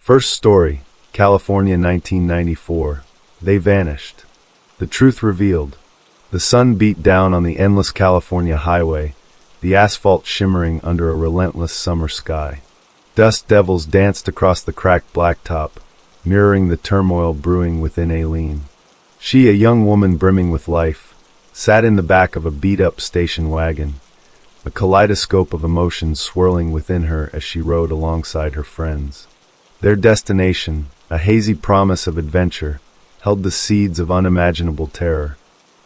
First story, California 1994. They vanished. The truth revealed. The sun beat down on the endless California highway, the asphalt shimmering under a relentless summer sky. Dust devils danced across the cracked blacktop, mirroring the turmoil brewing within Aileen. She, a young woman brimming with life, sat in the back of a beat-up station wagon, a kaleidoscope of emotions swirling within her as she rode alongside her friends. Their destination, a hazy promise of adventure, held the seeds of unimaginable terror.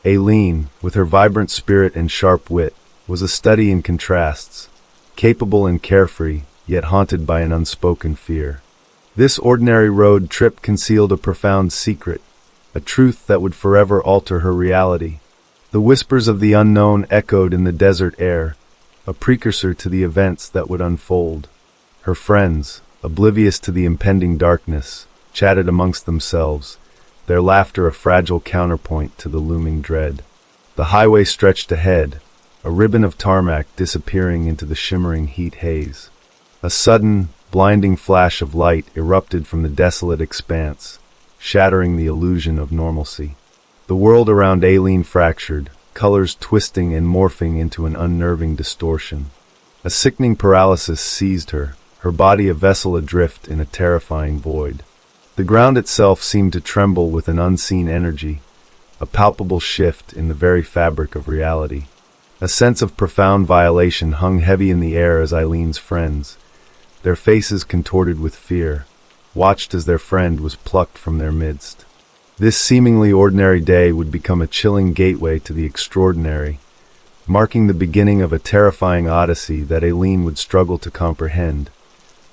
Aileen, with her vibrant spirit and sharp wit, was a study in contrasts, capable and carefree, yet haunted by an unspoken fear. This ordinary road trip concealed a profound secret, a truth that would forever alter her reality. The whispers of the unknown echoed in the desert air, a precursor to the events that would unfold. Her friends, oblivious to the impending darkness, chatted amongst themselves, their laughter a fragile counterpoint to the looming dread. The highway stretched ahead, a ribbon of tarmac disappearing into the shimmering heat haze. A sudden, blinding flash of light erupted from the desolate expanse, shattering the illusion of normalcy. The world around Aileen fractured, colors twisting and morphing into an unnerving distortion. A sickening paralysis seized her, her body a vessel adrift in a terrifying void. The ground itself seemed to tremble with an unseen energy, a palpable shift in the very fabric of reality. A sense of profound violation hung heavy in the air as Aileen's friends, their faces contorted with fear, watched as their friend was plucked from their midst. This seemingly ordinary day would become a chilling gateway to the extraordinary, marking the beginning of a terrifying odyssey that Aileen would struggle to comprehend,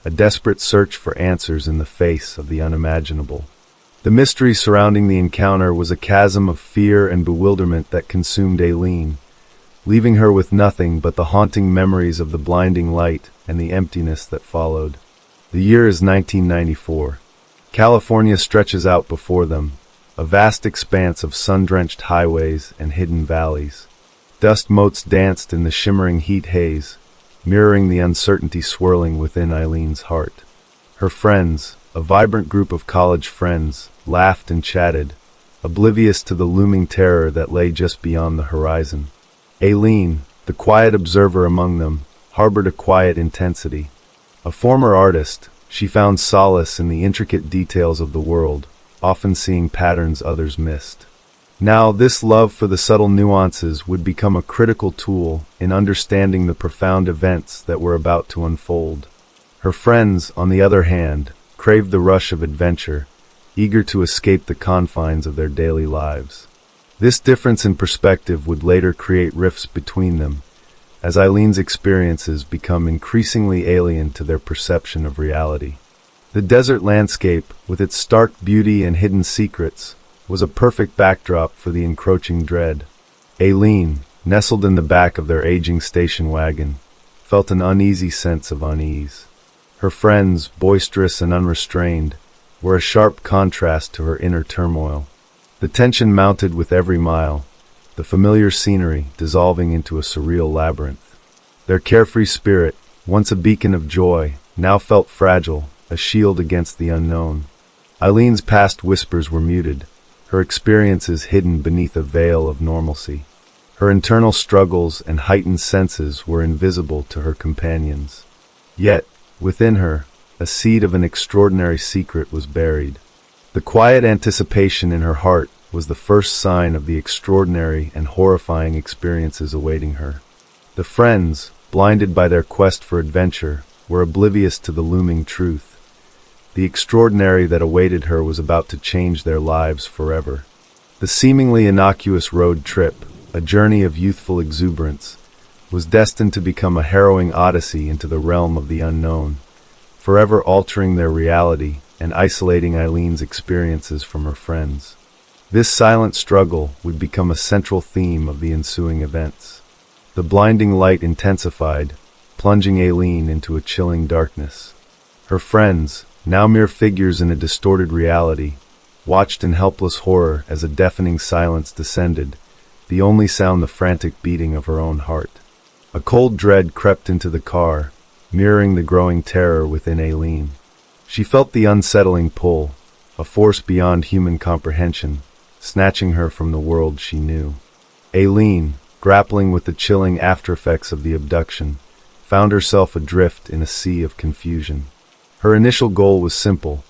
a desperate search for answers in the face of the unimaginable. The mystery surrounding the encounter was a chasm of fear and bewilderment that consumed Aileen, leaving her with nothing but the haunting memories of the blinding light and the emptiness that followed. The year is 1994. California stretches out before them, a vast expanse of sun-drenched highways and hidden valleys. Dust motes danced in the shimmering heat haze, mirroring the uncertainty swirling within Aileen's heart. Her friends, a vibrant group of college friends, laughed and chatted, oblivious to the looming terror that lay just beyond the horizon. Aileen, the quiet observer among them, harbored a quiet intensity. A former artist, she found solace in the intricate details of the world, often seeing patterns others missed. Now, this love for the subtle nuances would become a critical tool in understanding the profound events that were about to unfold. Her friends, on the other hand, craved the rush of adventure, eager to escape the confines of their daily lives. This difference in perspective would later create rifts between them, as Aileen's experiences become increasingly alien to their perception of reality. The desert landscape, with its stark beauty and hidden secrets, was a perfect backdrop for the encroaching dread. Aileen, nestled in the back of their aging station wagon, felt an uneasy sense of unease. Her friends, boisterous and unrestrained, were a sharp contrast to her inner turmoil. The tension mounted with every mile, the familiar scenery dissolving into a surreal labyrinth. Their carefree spirit, once a beacon of joy, now felt fragile, a shield against the unknown. Aileen's past whispers were muted, her experiences hidden beneath a veil of normalcy. Her internal struggles and heightened senses were invisible to her companions. Yet, within her, a seed of an extraordinary secret was buried. The quiet anticipation in her heart was the first sign of the extraordinary and horrifying experiences awaiting her. The friends, blinded by their quest for adventure, were oblivious to the looming truth. The extraordinary that awaited her was about to change their lives forever. The seemingly innocuous road trip, a journey of youthful exuberance, was destined to become a harrowing odyssey into the realm of the unknown, forever altering their reality and isolating Aileen's experiences from her friends. This silent struggle would become a central theme of the ensuing events. The blinding light intensified, plunging Aileen into a chilling darkness. Her friends, now mere figures in a distorted reality, watched in helpless horror as a deafening silence descended, the only sound the frantic beating of her own heart. A cold dread crept into the car, mirroring the growing terror within Aileen. She felt the unsettling pull, a force beyond human comprehension, snatching her from the world she knew. Aileen, grappling with the chilling aftereffects of the abduction, found herself adrift in a sea of confusion. Her initial goal was simple: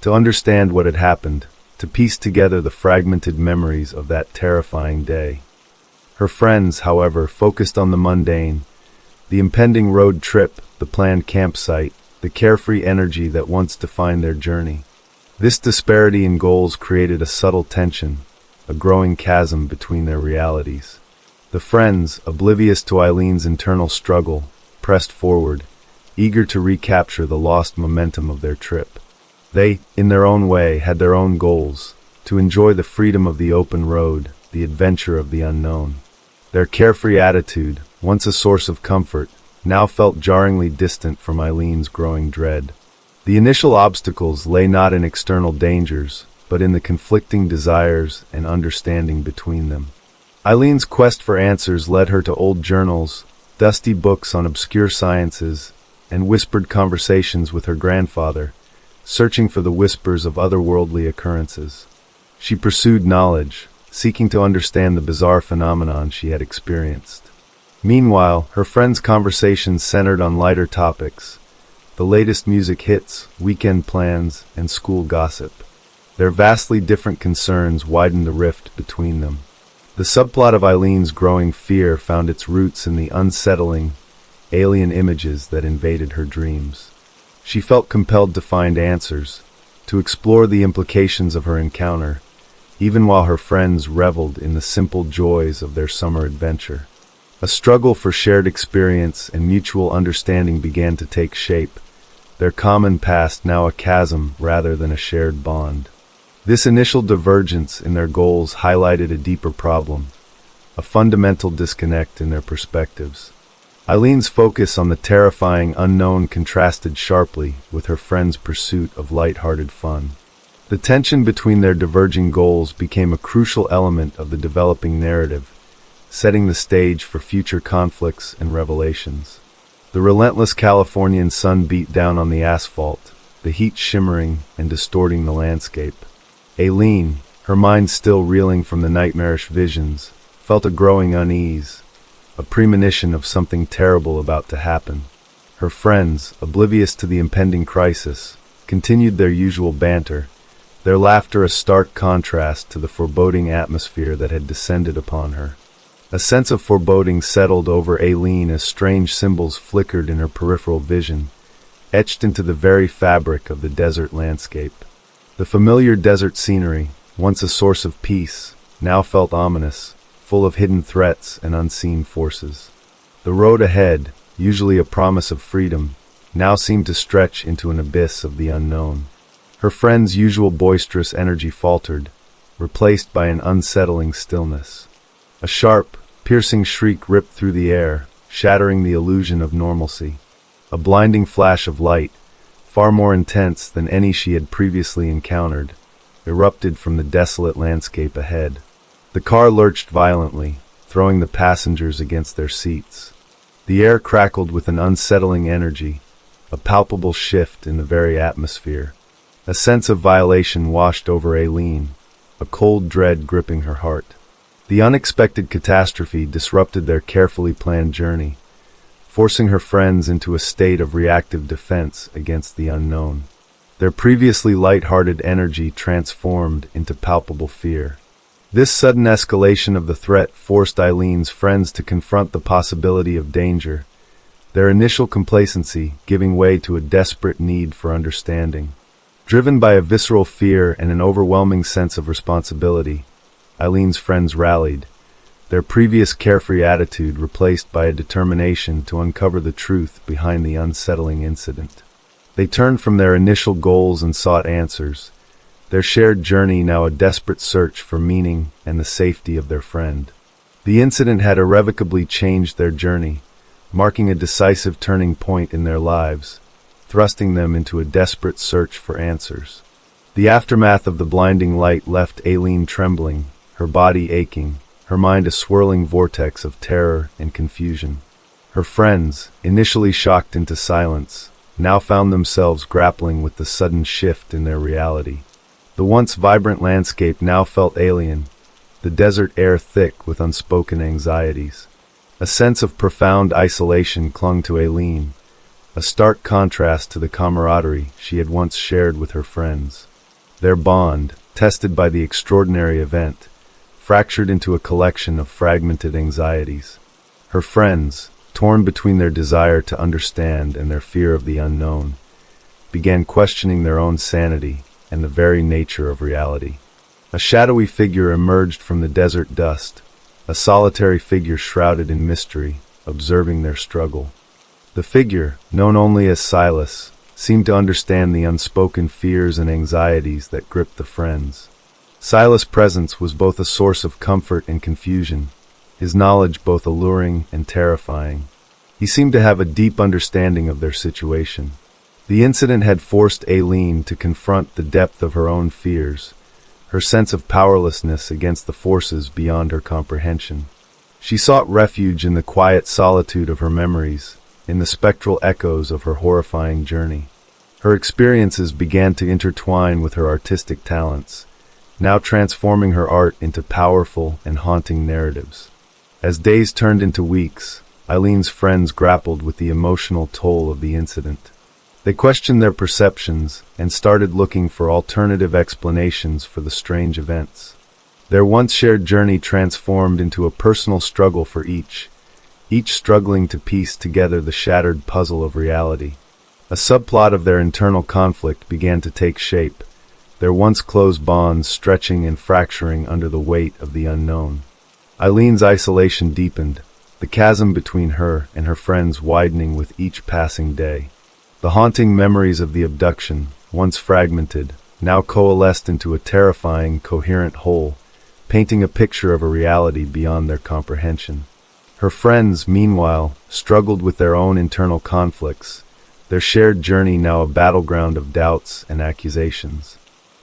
to understand what had happened, to piece together the fragmented memories of that terrifying day. Her friends, however, focused on the mundane: the impending road trip, the planned campsite, the carefree energy that once defined their journey. This disparity in goals created a subtle tension, a growing chasm between their realities. The friends, oblivious to Eileen's internal struggle, pressed forward, eager to recapture the lost momentum of their trip. They, in their own way, had their own goals: to enjoy the freedom of the open road, the adventure of the unknown. Their carefree attitude, once a source of comfort, now felt jarringly distant from Eileen's growing dread. The initial obstacles lay not in external dangers, but in the conflicting desires and understanding between them. Eileen's quest for answers led her to old journals, dusty books on obscure sciences, and whispered conversations with her grandfather, searching for the whispers of otherworldly occurrences. She pursued knowledge, seeking to understand the bizarre phenomenon she had experienced. Meanwhile, her friends' conversations centered on lighter topics: the latest music hits, weekend plans, and school gossip. Their vastly different concerns widened the rift between them. The subplot of Eileen's growing fear found its roots in the unsettling, alien images that invaded her dreams. She felt compelled to find answers, to explore the implications of her encounter, even while her friends reveled in the simple joys of their summer adventure. A struggle for shared experience and mutual understanding began to take shape, their common past now a chasm rather than a shared bond. This initial divergence in their goals highlighted a deeper problem: a fundamental disconnect in their perspectives. Eileen's focus on the terrifying unknown contrasted sharply with her friend's pursuit of light-hearted fun. The tension between their diverging goals became a crucial element of the developing narrative, setting the stage for future conflicts and revelations. The relentless Californian sun beat down on the asphalt, the heat shimmering and distorting the landscape. Aileen, her mind still reeling from the nightmarish visions, felt a growing unease, a premonition of something terrible about to happen. Her friends, oblivious to the impending crisis, continued their usual banter, their laughter a stark contrast to the foreboding atmosphere that had descended upon her. A sense of foreboding settled over Aileen as strange symbols flickered in her peripheral vision, etched into the very fabric of the desert landscape. The familiar desert scenery, once a source of peace, now felt ominous, full of hidden threats and unseen forces. The road ahead, usually a promise of freedom, now seemed to stretch into an abyss of the unknown. Her friend's usual boisterous energy faltered, replaced by an unsettling stillness. A sharp, piercing shriek ripped through the air, shattering the illusion of normalcy. A blinding flash of light, far more intense than any she had previously encountered, erupted from the desolate landscape ahead. The car lurched violently, throwing the passengers against their seats. The air crackled with an unsettling energy, a palpable shift in the very atmosphere. A sense of violation washed over Aileen, a cold dread gripping her heart. The unexpected catastrophe disrupted their carefully planned journey, forcing her friends into a state of reactive defense against the unknown. Their previously light-hearted energy transformed into palpable fear. This sudden escalation of the threat forced Eileen's friends to confront the possibility of danger, their initial complacency giving way to a desperate need for understanding. Driven by a visceral fear and an overwhelming sense of responsibility, Eileen's friends rallied, their previous carefree attitude replaced by a determination to uncover the truth behind the unsettling incident. They turned from their initial goals and sought answers, their shared journey now a desperate search for meaning and the safety of their friend. The incident had irrevocably changed their journey, marking a decisive turning point in their lives, thrusting them into a desperate search for answers. The aftermath of the blinding light left Aileen trembling, her body aching, her mind a swirling vortex of terror and confusion. Her friends, initially shocked into silence, now found themselves grappling with the sudden shift in their reality. The once vibrant landscape now felt alien, the desert air thick with unspoken anxieties. A sense of profound isolation clung to Aileen, a stark contrast to the camaraderie she had once shared with her friends. Their bond, tested by the extraordinary event, fractured into a collection of fragmented anxieties. Her friends, torn between their desire to understand and their fear of the unknown, began questioning their own sanity and the very nature of reality. A shadowy figure emerged from the desert dust, a solitary figure shrouded in mystery, observing their struggle. The figure, known only as Silas, seemed to understand the unspoken fears and anxieties that gripped the friends. Silas' presence was both a source of comfort and confusion, his knowledge both alluring and terrifying. He seemed to have a deep understanding of their situation. The incident had forced Aileen to confront the depth of her own fears, her sense of powerlessness against the forces beyond her comprehension. She sought refuge in the quiet solitude of her memories, in the spectral echoes of her horrifying journey. Her experiences began to intertwine with her artistic talents, now transforming her art into powerful and haunting narratives. As days turned into weeks, Eileen's friends grappled with the emotional toll of the incident. They questioned their perceptions and started looking for alternative explanations for the strange events. Their once shared journey transformed into a personal struggle for each struggling to piece together the shattered puzzle of reality. A subplot of their internal conflict began to take shape, their once close bonds stretching and fracturing under the weight of the unknown. Eileen's isolation deepened, the chasm between her and her friends widening with each passing day. The haunting memories of the abduction, once fragmented, now coalesced into a terrifying, coherent whole, painting a picture of a reality beyond their comprehension. Her friends, meanwhile, struggled with their own internal conflicts, their shared journey now a battleground of doubts and accusations.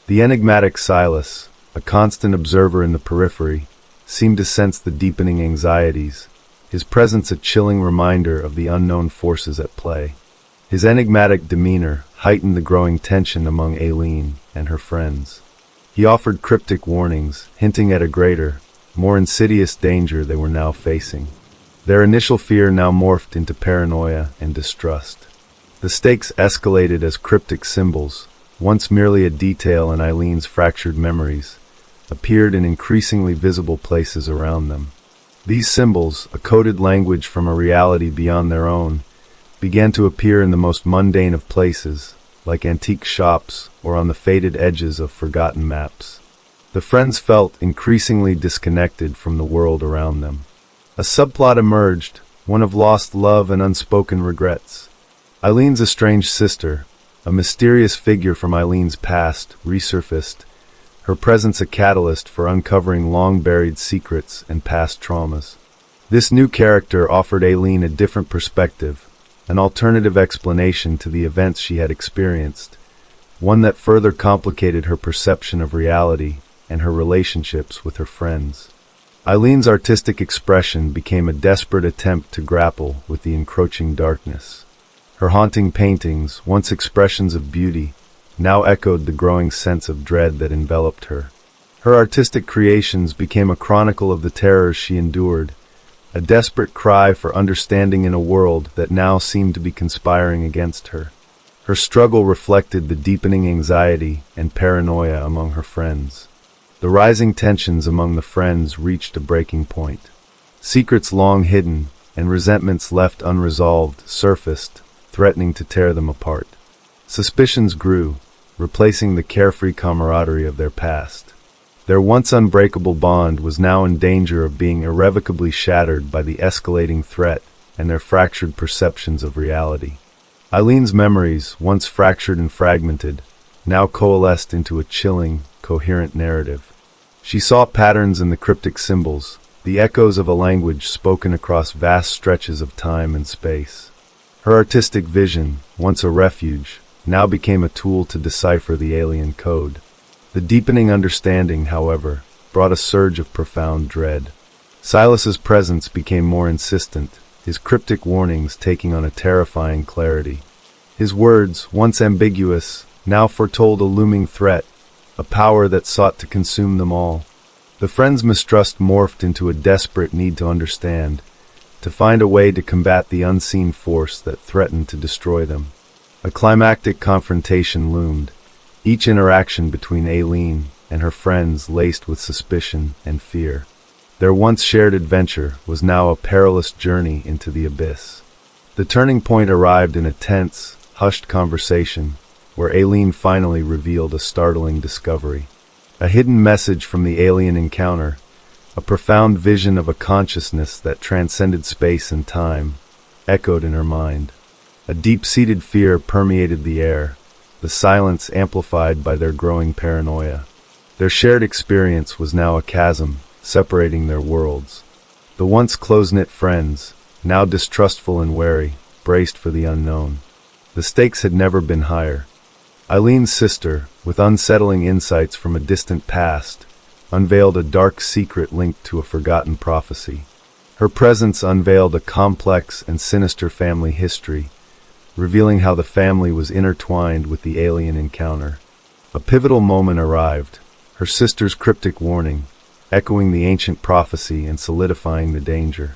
The enigmatic Silas, a constant observer in the periphery, seemed to sense the deepening anxieties, his presence a chilling reminder of the unknown forces at play. His enigmatic demeanor heightened the growing tension among Aileen and her friends. He offered cryptic warnings, hinting at a greater, more insidious danger they were now facing. Their initial fear now morphed into paranoia and distrust. The stakes escalated as cryptic symbols, once merely a detail in Eileen's fractured memories, appeared in increasingly visible places around them. These symbols, a coded language from a reality beyond their own, began to appear in the most mundane of places, like antique shops or on the faded edges of forgotten maps. The friends felt increasingly disconnected from the world around them. A subplot emerged, one of lost love and unspoken regrets. Eileen's estranged sister, a mysterious figure from Eileen's past, resurfaced, her presence a catalyst for uncovering long-buried secrets and past traumas. This new character offered Aileen a different perspective, an alternative explanation to the events she had experienced, one that further complicated her perception of reality and her relationships with her friends. Eileen's artistic expression became a desperate attempt to grapple with the encroaching darkness. Her haunting paintings, once expressions of beauty, now echoed the growing sense of dread that enveloped her. Her artistic creations became a chronicle of the terrors she endured, a desperate cry for understanding in a world that now seemed to be conspiring against her. Her struggle reflected the deepening anxiety and paranoia among her friends. The rising tensions among the friends reached a breaking point. Secrets long hidden and resentments left unresolved surfaced, threatening to tear them apart. Suspicions grew, replacing the carefree camaraderie of their past. Their once unbreakable bond was now in danger of being irrevocably shattered by the escalating threat and their fractured perceptions of reality. Eileen's memories, once fractured and fragmented, now coalesced into a chilling, coherent narrative. She saw patterns in the cryptic symbols, the echoes of a language spoken across vast stretches of time and space. Her artistic vision, once a refuge, now became a tool to decipher the alien code. The deepening understanding, however, brought a surge of profound dread. Silas's presence became more insistent, his cryptic warnings taking on a terrifying clarity. His words, once ambiguous, now foretold a looming threat, a power that sought to consume them all. The friends' mistrust morphed into a desperate need to understand, to find a way to combat the unseen force that threatened to destroy them. A climactic confrontation loomed, each interaction between Aileen and her friends laced with suspicion and fear. Their once shared adventure was now a perilous journey into the abyss. The turning point arrived in a tense, hushed conversation, where Aileen finally revealed a startling discovery. A hidden message from the alien encounter, a profound vision of a consciousness that transcended space and time, echoed in her mind. A deep-seated fear permeated the air, the silence amplified by their growing paranoia. Their shared experience was now a chasm, separating their worlds. The once close-knit friends, now distrustful and wary, braced for the unknown. The stakes had never been higher. Eileen's sister, with unsettling insights from a distant past, unveiled a dark secret linked to a forgotten prophecy. Her presence unveiled a complex and sinister family history, revealing how the family was intertwined with the alien encounter. A pivotal moment arrived, her sister's cryptic warning, echoing the ancient prophecy and solidifying the danger.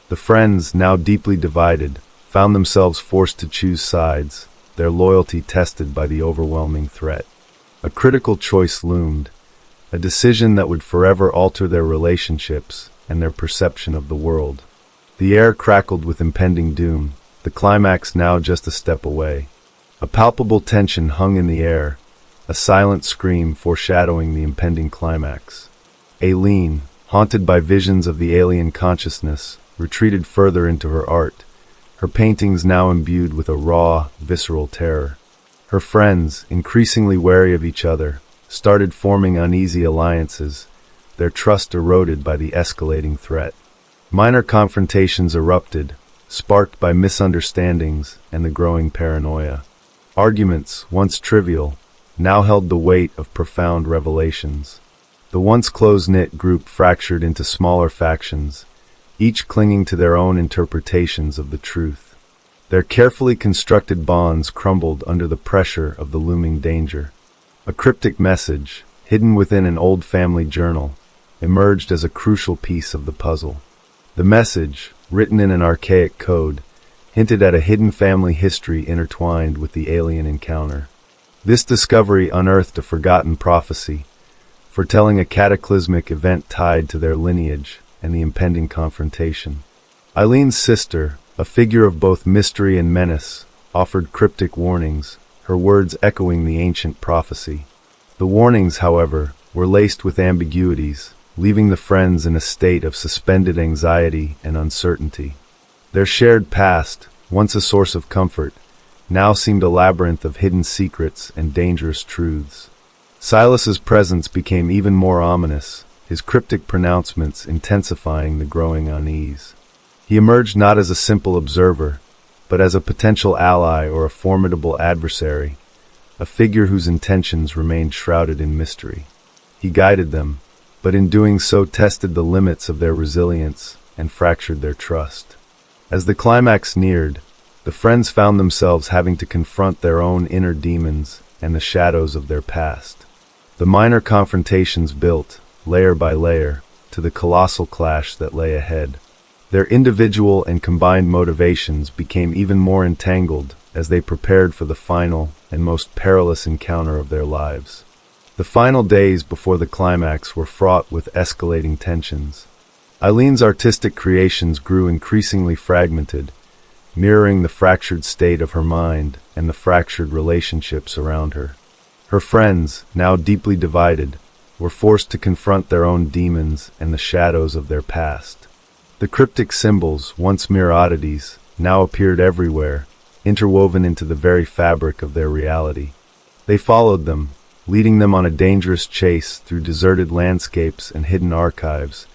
The friends, now deeply divided, found themselves forced to choose sides, their loyalty tested by the overwhelming threat. A critical choice loomed, a decision that would forever alter their relationships and their perception of the world. The air crackled with impending doom, the climax now just a step away. A palpable tension hung in the air, a silent scream foreshadowing the impending climax. Aileen, haunted by visions of the alien consciousness, retreated further into her art, her paintings now imbued with a raw, visceral terror. Her friends, increasingly wary of each other, started forming uneasy alliances, their trust eroded by the escalating threat. Minor confrontations erupted, sparked by misunderstandings and the growing paranoia. Arguments, once trivial, now held the weight of profound revelations. The once close-knit group fractured into smaller factions, each clinging to their own interpretations of the truth. Their carefully constructed bonds crumbled under the pressure of the looming danger. A cryptic message, hidden within an old family journal, emerged as a crucial piece of the puzzle. The message, written in an archaic code, hinted at a hidden family history intertwined with the alien encounter. This discovery unearthed a forgotten prophecy, foretelling a cataclysmic event tied to their lineage and the impending confrontation. Eileen's sister, a figure of both mystery and menace, offered cryptic warnings, her words echoing the ancient prophecy. The warnings, however, were laced with ambiguities, leaving the friends in a state of suspended anxiety and uncertainty. Their shared past, once a source of comfort, now seemed a labyrinth of hidden secrets and dangerous truths. Silas's presence became even more ominous, his cryptic pronouncements intensifying the growing unease. He emerged not as a simple observer, but as a potential ally or a formidable adversary, a figure whose intentions remained shrouded in mystery. He guided them, but in doing so tested the limits of their resilience and fractured their trust. As the climax neared, the friends found themselves having to confront their own inner demons and the shadows of their past. The minor confrontations built, layer by layer, to the colossal clash that lay ahead. Their individual and combined motivations became even more entangled as they prepared for the final and most perilous encounter of their lives. The final days before the climax were fraught with escalating tensions. Eileen's artistic creations grew increasingly fragmented, mirroring the fractured state of her mind and the fractured relationships around her. Her friends, now deeply divided, were forced to confront their own demons and the shadows of their past. The cryptic symbols, once mere oddities, now appeared everywhere, interwoven into the very fabric of their reality. They followed them, leading them on a dangerous chase through deserted landscapes and hidden archives,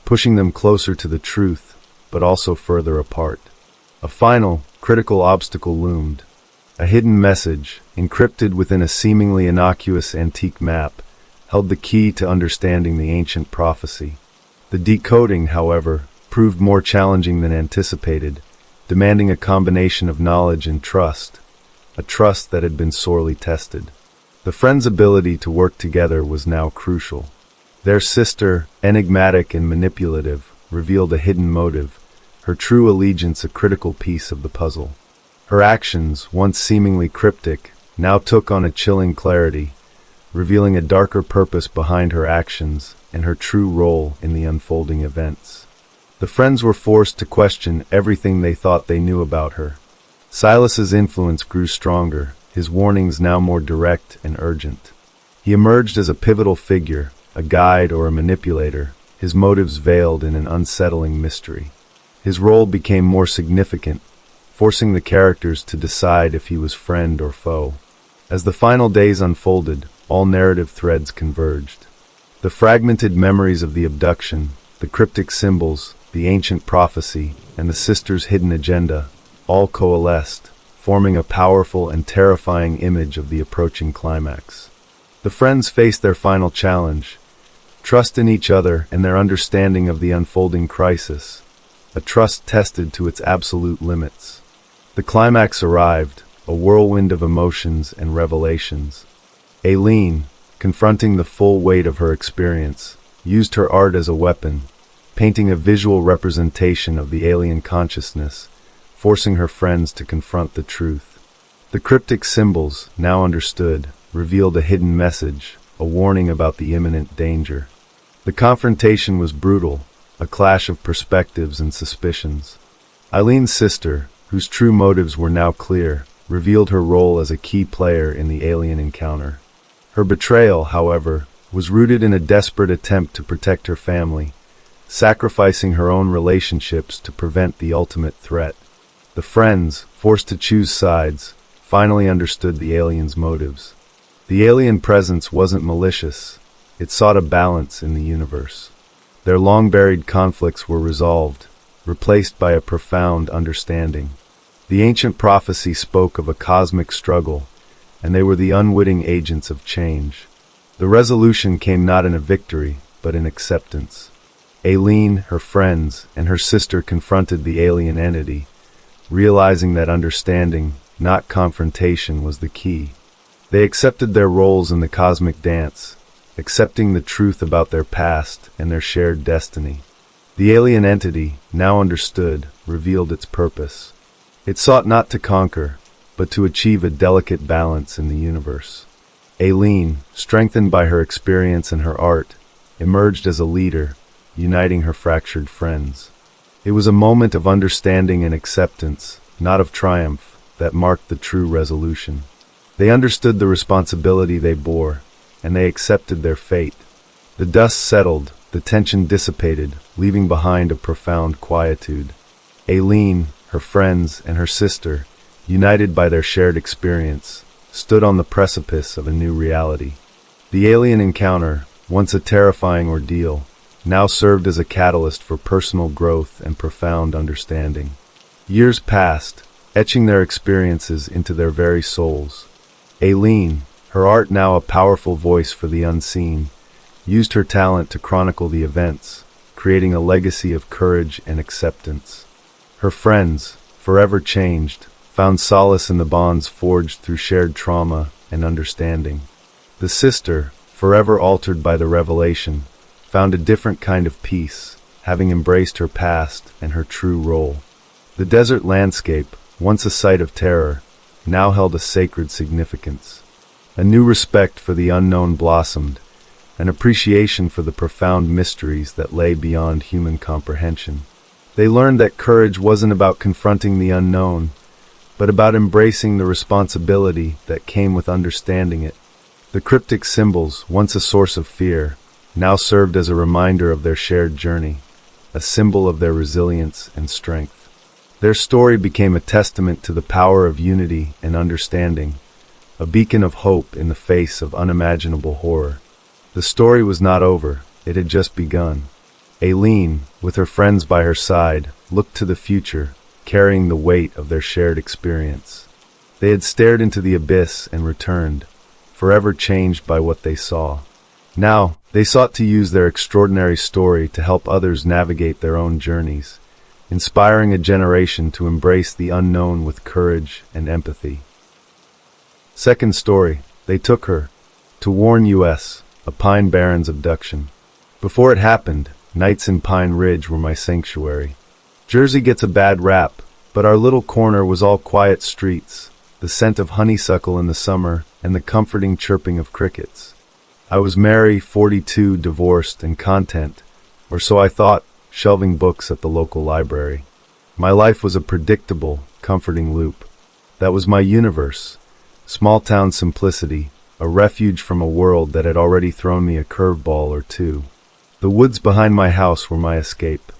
pushing them closer to the truth, but also further apart. A final, critical obstacle loomed. A hidden message, encrypted within a seemingly innocuous antique map, held the key to understanding the ancient prophecy. The decoding, however, proved more challenging than anticipated, demanding a combination of knowledge and trust, a trust that had been sorely tested. The friends' ability to work together was now crucial. Their sister, enigmatic and manipulative, revealed a hidden motive, her true allegiance a critical piece of the puzzle. Her actions, once seemingly cryptic, now took on a chilling clarity, revealing a darker purpose behind her actions and her true role in the unfolding events. The friends were forced to question everything they thought they knew about her. Silas's influence grew stronger, his warnings now more direct and urgent. He emerged as a pivotal figure, a guide or a manipulator, his motives veiled in an unsettling mystery. His role became more significant, forcing the characters to decide if he was friend or foe. As the final days unfolded, all narrative threads converged. The fragmented memories of the abduction, the cryptic symbols, the ancient prophecy, and the sisters' hidden agenda all coalesced, forming a powerful and terrifying image of the approaching climax. The friends faced their final challenge: trust in each other and their understanding of the unfolding crisis, a trust tested to its absolute limits. The climax arrived, a whirlwind of emotions and revelations. Aileen, confronting the full weight of her experience, used her art as a weapon, painting a visual representation of the alien consciousness, forcing her friends to confront the truth. The cryptic symbols, now understood, revealed a hidden message, a warning about the imminent danger. The confrontation was brutal, a clash of perspectives and suspicions. Eileen's sister, whose true motives were now clear, revealed her role as a key player in the alien encounter. Her betrayal, however, was rooted in a desperate attempt to protect her family, sacrificing her own relationships to prevent the ultimate threat. The friends, forced to choose sides, finally understood the aliens' motives. The alien presence wasn't malicious, it sought a balance in the universe. Their long-buried conflicts were resolved, replaced by a profound understanding. The ancient prophecy spoke of a cosmic struggle, and they were the unwitting agents of change. The resolution came not in a victory, but in acceptance. Aileen, her friends, and her sister confronted the alien entity, realizing that understanding, not confrontation, was the key. They accepted their roles in the cosmic dance, accepting the truth about their past and their shared destiny. The alien entity, now understood, revealed its purpose. It sought not to conquer, but to achieve a delicate balance in the universe. Aileen, strengthened by her experience and her art, emerged as a leader, uniting her fractured friends. It was a moment of understanding and acceptance, not of triumph, that marked the true resolution. They understood the responsibility they bore, and they accepted their fate. The dust settled, the tension dissipated, leaving behind a profound quietude. Aileen, her friends, and her sister, united by their shared experience, stood on the precipice of a new reality. The alien encounter, once a terrifying ordeal, now served as a catalyst for personal growth and profound understanding. Years passed, etching their experiences into their very souls. Aileen, her art now a powerful voice for the unseen, used her talent to chronicle the events, creating a legacy of courage and acceptance. Her friends, forever changed, found solace in the bonds forged through shared trauma and understanding. The sister, forever altered by the revelation, found a different kind of peace, having embraced her past and her true role. The desert landscape, once a site of terror, now held a sacred significance. A new respect for the unknown blossomed, an appreciation for the profound mysteries that lay beyond human comprehension. They learned that courage wasn't about confronting the unknown, but about embracing the responsibility that came with understanding it. The cryptic symbols, once a source of fear, now served as a reminder of their shared journey, a symbol of their resilience and strength. Their story became a testament to the power of unity and understanding, a beacon of hope in the face of unimaginable horror. The story was not over, it had just begun. Aileen, with her friends by her side, looked to the future, carrying the weight of their shared experience. They had stared into the abyss and returned, forever changed by what they saw. Now, they sought to use their extraordinary story to help others navigate their own journeys, inspiring a generation to embrace the unknown with courage and empathy. Second story, they took her to Warren, U.S., a Pine Barrens abduction. Before it happened, nights in Pine Ridge were my sanctuary. Jersey gets a bad rap, but our little corner was all quiet streets, the scent of honeysuckle in the summer, and the comforting chirping of crickets. I was merry, 42, divorced, and content, or so I thought, shelving books at the local library. My life was a predictable, comforting loop. That was my universe. Small-town simplicity, a refuge from a world that had already thrown me a curveball or two. The woods behind my house were my escape.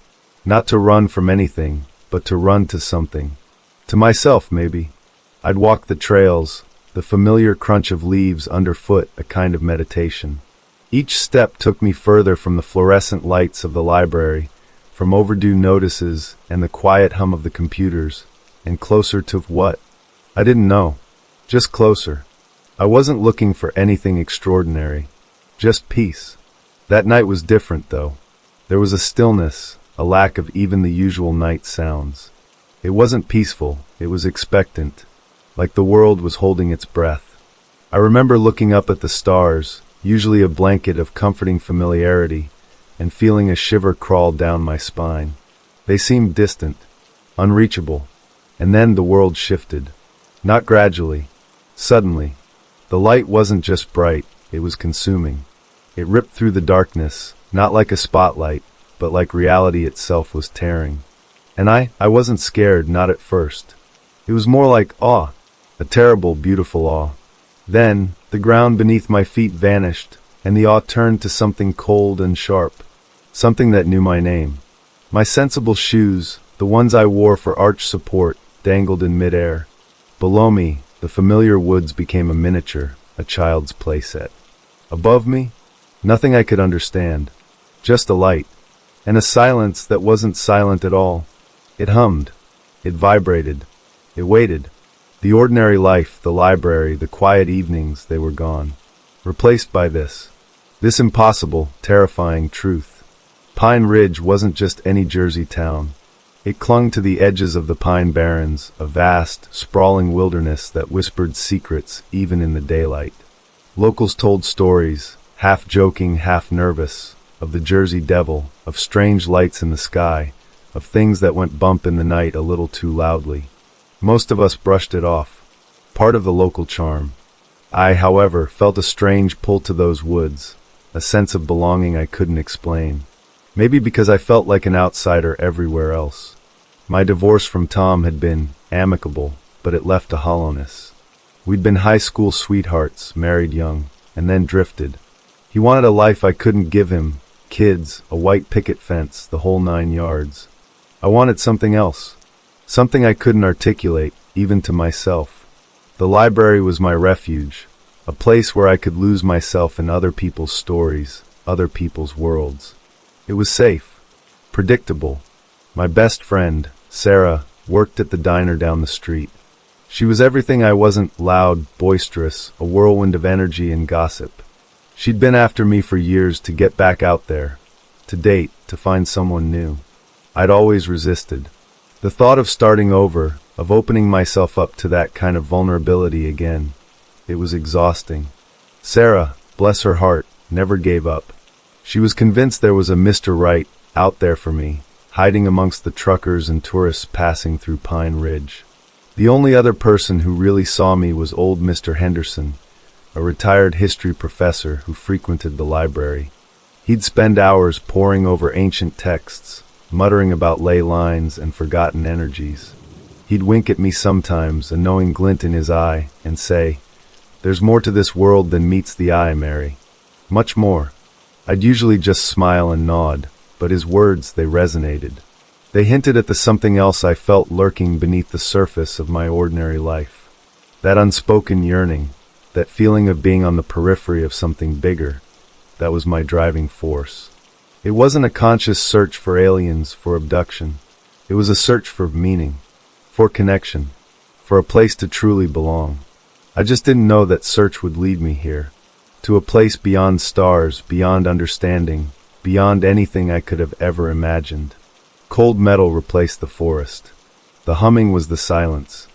Not to run from anything, but to run to something. To myself, maybe. I'd walk the trails, the familiar crunch of leaves underfoot, a kind of meditation. Each step took me further from the fluorescent lights of the library, from overdue notices and the quiet hum of the computers, and closer to what? I didn't know. Just closer. I wasn't looking for anything extraordinary. Just peace. That night was different, though. There was a stillness, a lack of even the usual night sounds. It wasn't peaceful, it was expectant, like the world was holding its breath. I remember looking up at the stars, usually a blanket of comforting familiarity, and feeling a shiver crawl down my spine. They seemed distant, unreachable, and then the world shifted. Not gradually. Suddenly. The light wasn't just bright, it was consuming. It ripped through the darkness, not like a spotlight, but like reality itself was tearing. And I wasn't scared, not at first. It was more like awe, a terrible, beautiful awe. Then, the ground beneath my feet vanished, and the awe turned to something cold and sharp. Something that knew my name. My sensible shoes, the ones I wore for arch support, dangled in midair. Below me, the familiar woods became a miniature, a child's playset. Above me, nothing I could understand. Just a light. And a silence that wasn't silent at all. It hummed. It vibrated. It waited. The ordinary life, the library, the quiet evenings, they were gone. Replaced by this impossible, terrifying truth. Pine Ridge wasn't just any Jersey town. It clung to the edges of the Pine Barrens, a vast, sprawling wilderness that whispered secrets even in the daylight. Locals told stories, half joking, half nervous, of the Jersey Devil, of strange lights in the sky, of things that went bump in the night a little too loudly. Most of us brushed it off, part of the local charm. I, however, felt a strange pull to those woods, a sense of belonging I couldn't explain. Maybe because I felt like an outsider everywhere else. My divorce from Tom had been amicable, but it left a hollowness. We'd been high school sweethearts, married young, and then drifted. He wanted a life I couldn't give him, kids, a white picket fence, the whole 9 yards. I wanted something else, something I couldn't articulate, even to myself. The library was my refuge, a place where I could lose myself in other people's stories, other people's worlds. It was safe, predictable. My best friend, Sarah, worked at the diner down the street. She was everything I wasn't: loud, boisterous, a whirlwind of energy and gossip. She'd been after me for years to get back out there, to date, to find someone new. I'd always resisted. The thought of starting over, of opening myself up to that kind of vulnerability again, it was exhausting. Sarah, bless her heart, never gave up. She was convinced there was a Mr. Right out there for me, hiding amongst the truckers and tourists passing through Pine Ridge. The only other person who really saw me was old Mr. Henderson, a retired history professor who frequented the library. He'd spend hours poring over ancient texts, muttering about ley lines and forgotten energies. He'd wink at me sometimes, a knowing glint in his eye, and say, "There's more to this world than meets the eye, Mary. Much more." I'd usually just smile and nod, but his words, they resonated. They hinted at the something else I felt lurking beneath the surface of my ordinary life. That unspoken yearning, that feeling of being on the periphery of something bigger, that was my driving force. It wasn't a conscious search for aliens, for abduction. It was a search for meaning, for connection, for a place to truly belong. I just didn't know that search would lead me here, to a place beyond stars, beyond understanding, beyond anything I could have ever imagined. Cold metal replaced the forest. The humming was the silence.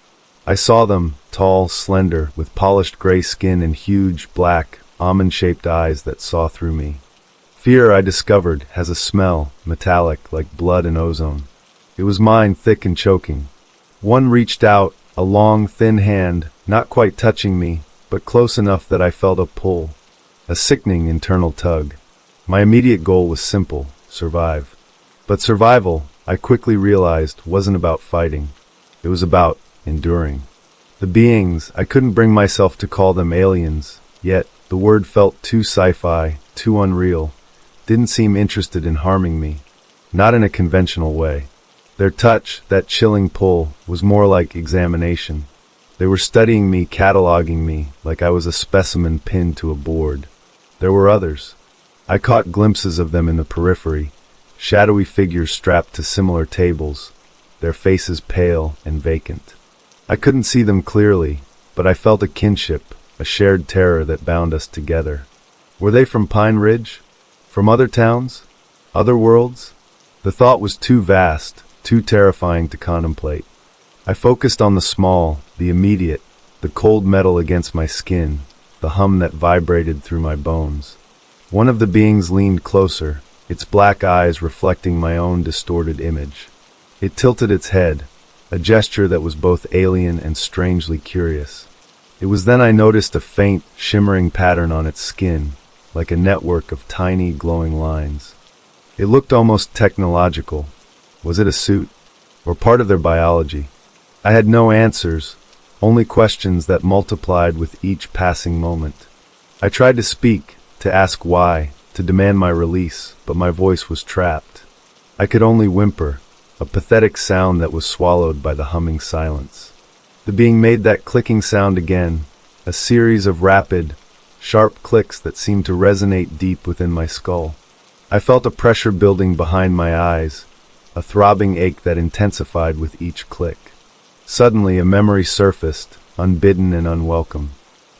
I saw them, tall, slender, with polished gray skin and huge, black, almond-shaped eyes that saw through me. Fear, I discovered, has a smell, metallic, like blood and ozone. It was mine, thick and choking. One reached out, a long, thin hand, not quite touching me, but close enough that I felt a pull. A sickening internal tug. My immediate goal was simple: survive. But survival, I quickly realized, wasn't about fighting. It was about enduring. The beings, I couldn't bring myself to call them aliens, yet the word felt too sci-fi, too unreal, didn't seem interested in harming me. Not in a conventional way. Their touch, that chilling pull, was more like examination. They were studying me, cataloging me, like I was a specimen pinned to a board. There were others. I caught glimpses of them in the periphery, shadowy figures strapped to similar tables, their faces pale and vacant. I couldn't see them clearly, but I felt a kinship, a shared terror that bound us together. Were they from Pine Ridge? From other towns? Other worlds? The thought was too vast, too terrifying to contemplate. I focused on the small, the immediate, the cold metal against my skin, the hum that vibrated through my bones. One of the beings leaned closer, its black eyes reflecting my own distorted image. It tilted its head, a gesture that was both alien and strangely curious. It was then I noticed a faint, shimmering pattern on its skin, like a network of tiny, glowing lines. It looked almost technological. Was it a suit, or part of their biology? I had no answers, only questions that multiplied with each passing moment. I tried to speak, to ask why, to demand my release, but my voice was trapped. I could only whimper, a pathetic sound that was swallowed by the humming silence. The being made that clicking sound again, a series of rapid, sharp clicks that seemed to resonate deep within my skull. I felt a pressure building behind my eyes, a throbbing ache that intensified with each click. Suddenly, a memory surfaced, unbidden and unwelcome.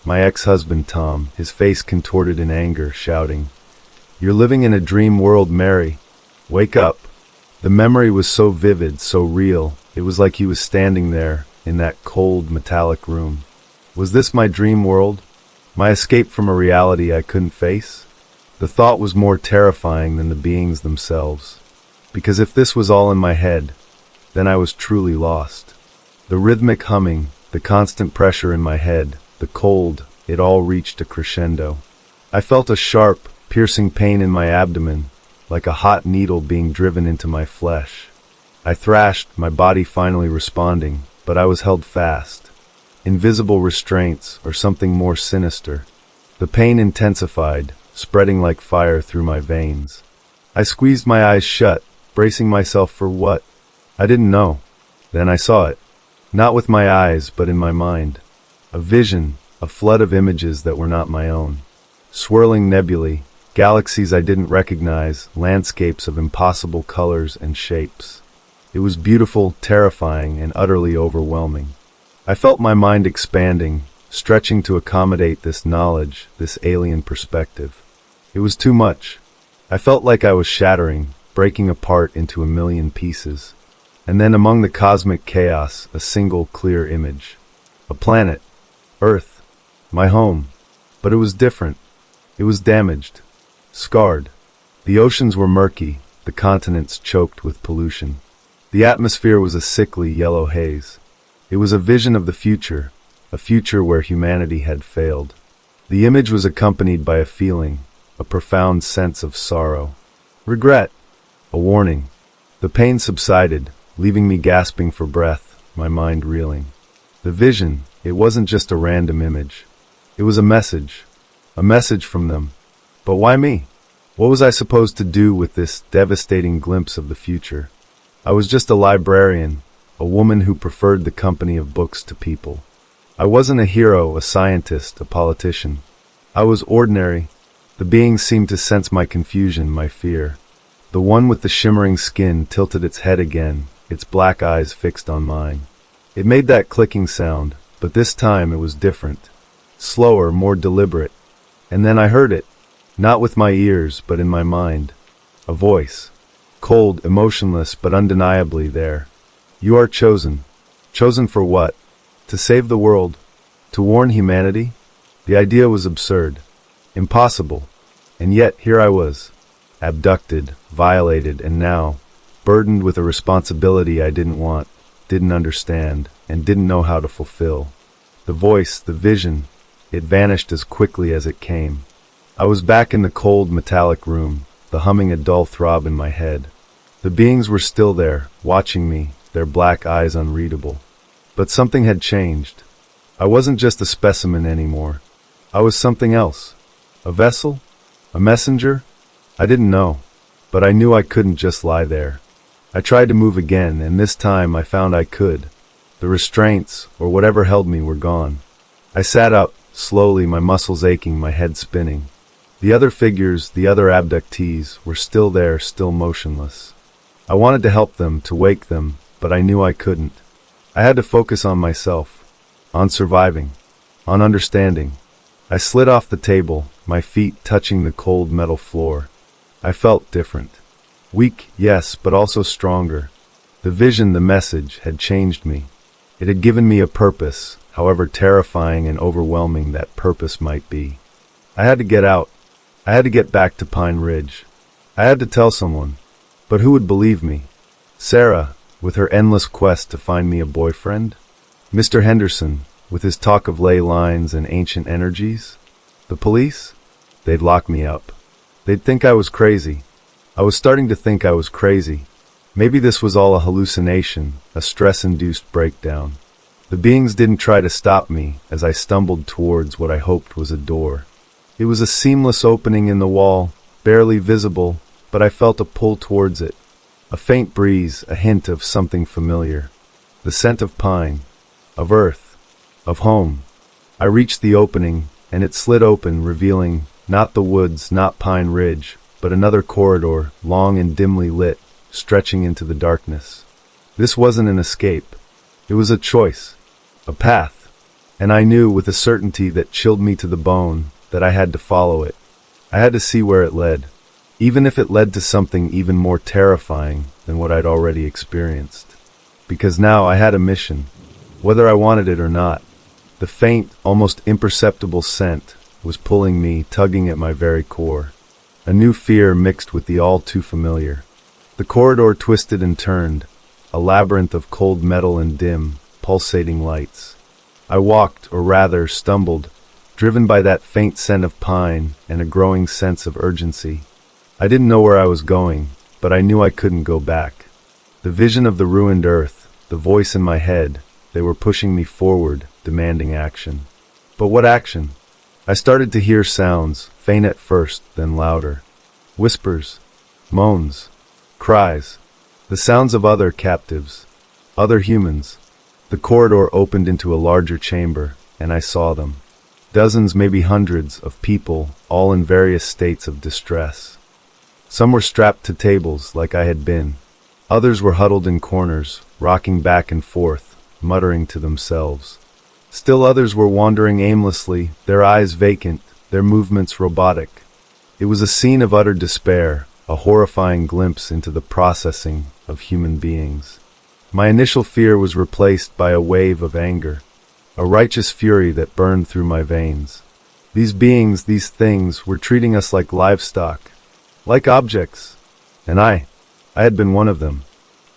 My ex-husband Tom, his face contorted in anger, shouting, "You're living in a dream world, Mary. Wake up." The memory was so vivid, so real, it was like he was standing there, in that cold, metallic room. Was this my dream world? My escape from a reality I couldn't face? The thought was more terrifying than the beings themselves. Because if this was all in my head, then I was truly lost. The rhythmic humming, the constant pressure in my head, the cold, it all reached a crescendo. I felt a sharp, piercing pain in my abdomen, like a hot needle being driven into my flesh. I thrashed, my body finally responding, but I was held fast. Invisible restraints, or something more sinister. The pain intensified, spreading like fire through my veins. I squeezed my eyes shut, bracing myself for what? I didn't know. Then I saw it. Not with my eyes, but in my mind. A vision, a flood of images that were not my own. Swirling nebulae, galaxies I didn't recognize, landscapes of impossible colors and shapes. It was beautiful, terrifying, and utterly overwhelming. I felt my mind expanding, stretching to accommodate this knowledge, this alien perspective. It was too much. I felt like I was shattering, breaking apart into a million pieces. And then among the cosmic chaos, a single clear image. A planet. Earth. My home. But it was different. It was damaged. Scarred. The oceans were murky, the continents choked with pollution. The atmosphere was a sickly yellow haze. It was a vision of the future, a future where humanity had failed. The image was accompanied by a feeling, a profound sense of sorrow. Regret. A warning. The pain subsided, leaving me gasping for breath, my mind reeling. The vision, it wasn't just a random image. It was a message from them. But why me? What was I supposed to do with this devastating glimpse of the future? I was just a librarian, a woman who preferred the company of books to people. I wasn't a hero, a scientist, a politician. I was ordinary. The beings seemed to sense my confusion, my fear. The one with the shimmering skin tilted its head again, its black eyes fixed on mine. It made that clicking sound, but this time it was different. Slower, more deliberate. And then I heard it, not with my ears, but in my mind. A voice. Cold, emotionless, but undeniably there. You are chosen. Chosen for what? To save the world? To warn humanity? The idea was absurd. Impossible. And yet, here I was. Abducted, violated, and now, burdened with a responsibility I didn't want, didn't understand, and didn't know how to fulfill. The voice, the vision, it vanished as quickly as it came. I was back in the cold, metallic room, the humming a dull throb in my head. The beings were still there, watching me, their black eyes unreadable. But something had changed. I wasn't just a specimen anymore. I was something else. A vessel? A messenger? I didn't know, but I knew I couldn't just lie there. I tried to move again, and this time I found I could. The restraints, or whatever held me, were gone. I sat up, slowly, my muscles aching, my head spinning. The other figures, the other abductees, were still there, still motionless. I wanted to help them, to wake them, but I knew I couldn't. I had to focus on myself, on surviving, on understanding. I slid off the table, my feet touching the cold metal floor. I felt different. Weak, yes, but also stronger. The vision, the message, had changed me. It had given me a purpose, however terrifying and overwhelming that purpose might be. I had to get out. I had to get back to Pine Ridge. I had to tell someone. But who would believe me? Sarah, with her endless quest to find me a boyfriend? Mr. Henderson, with his talk of ley lines and ancient energies? The police? They'd lock me up. They'd think I was crazy. I was starting to think I was crazy. Maybe this was all a hallucination, a stress-induced breakdown. The beings didn't try to stop me as I stumbled towards what I hoped was a door. It was a seamless opening in the wall, barely visible, but I felt a pull towards it. A faint breeze, a hint of something familiar. The scent of pine, of earth, of home. I reached the opening, and it slid open, revealing not the woods, not Pine Ridge, but another corridor, long and dimly lit, stretching into the darkness. This wasn't an escape. It was a choice, a path, and I knew with a certainty that chilled me to the bone that I had to follow it. I had to see where it led, even if it led to something even more terrifying than what I'd already experienced. Because now I had a mission, whether I wanted it or not. The faint, almost imperceptible scent was pulling me, tugging at my very core. A new fear mixed with the all-too-familiar. The corridor twisted and turned, a labyrinth of cold metal and dim, pulsating lights. I walked, or rather stumbled, driven by that faint scent of pine and a growing sense of urgency. I didn't know where I was going, but I knew I couldn't go back. The vision of the ruined earth, the voice in my head, they were pushing me forward, demanding action. But what action? I started to hear sounds, faint at first, then louder. Whispers, moans, cries, the sounds of other captives, other humans. The corridor opened into a larger chamber, and I saw them. Dozens, maybe hundreds, of people, all in various states of distress. Some were strapped to tables like I had been. Others were huddled in corners, rocking back and forth, muttering to themselves. Still others were wandering aimlessly, their eyes vacant, their movements robotic. It was a scene of utter despair, a horrifying glimpse into the processing of human beings. My initial fear was replaced by a wave of anger, a righteous fury that burned through my veins. These beings, these things, were treating us like livestock, like objects. And I had been one of them.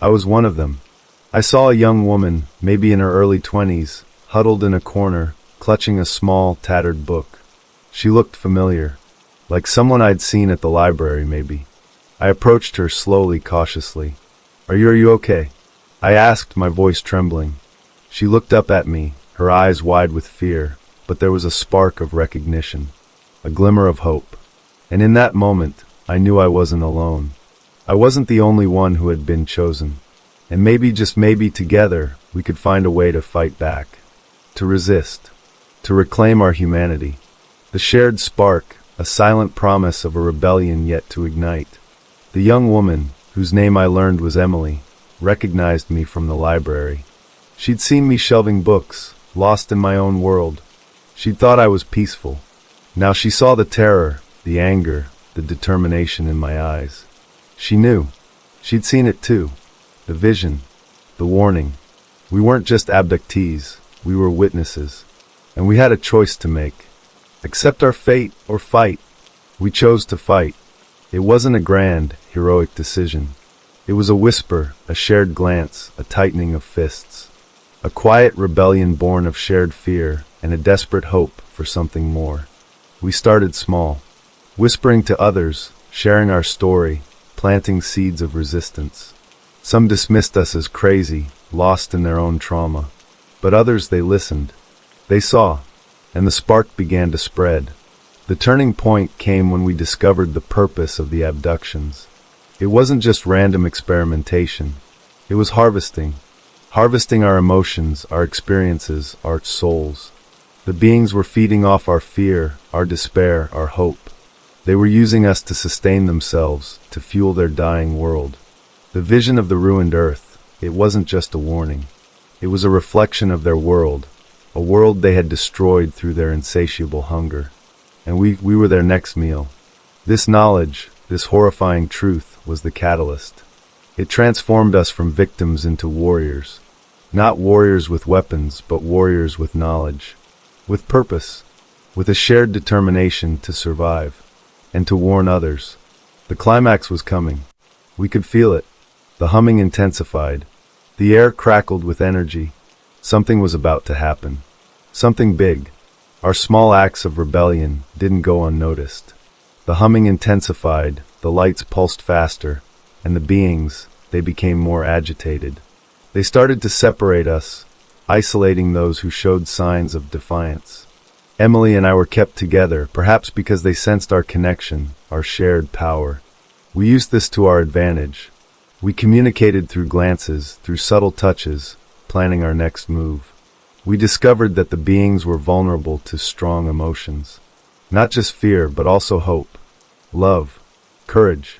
I was one of them. I saw a young woman, maybe in her early 20s, huddled in a corner, clutching a small, tattered book. She looked familiar, like someone I'd seen at the library, maybe. I approached her slowly, cautiously. Are you okay?" I asked, my voice trembling. She looked up at me, her eyes wide with fear, but there was a spark of recognition, a glimmer of hope. And in that moment, I knew I wasn't alone. I wasn't the only one who had been chosen. And maybe, just maybe, together, we could find a way to fight back, to resist, to reclaim our humanity. The shared spark, a silent promise of a rebellion yet to ignite. The young woman, whose name I learned was Emily, recognized me from the library. She'd seen me shelving books, lost in my own world. She'd thought I was peaceful. Now she saw the terror, the anger, the determination in my eyes. She knew. She'd seen it too. The vision, the warning. We weren't just abductees. We were witnesses. And we had a choice to make. Accept our fate or fight. We chose to fight. It wasn't a grand, heroic decision. It was a whisper, a shared glance, a tightening of fists. A quiet rebellion born of shared fear and a desperate hope for something more. We started small, whispering to others, sharing our story, planting seeds of resistance. Some dismissed us as crazy, lost in their own trauma. But others, they listened. They saw, and the spark began to spread. The turning point came when we discovered the purpose of the abductions. It wasn't just random experimentation. It was harvesting. Harvesting our emotions, our experiences, our souls. The beings were feeding off our fear, our despair, our hope. They were using us to sustain themselves, to fuel their dying world. The vision of the ruined earth, it wasn't just a warning. It was a reflection of their world, a world they had destroyed through their insatiable hunger. And we were their next meal. This knowledge, this horrifying truth, was the catalyst. It transformed us from victims into warriors. Not warriors with weapons, but warriors with knowledge, with purpose, with a shared determination to survive, and to warn others. The climax was coming. We could feel it. The humming intensified. The air crackled with energy. Something was about to happen. Something big. Our small acts of rebellion didn't go unnoticed. The humming intensified, the lights pulsed faster, and the beings, they became more agitated. They started to separate us, isolating those who showed signs of defiance. Emily and I were kept together, perhaps because they sensed our connection, our shared power. We used this to our advantage. We communicated through glances, through subtle touches, planning our next move. We discovered that the beings were vulnerable to strong emotions. Not just fear, but also hope, love, courage.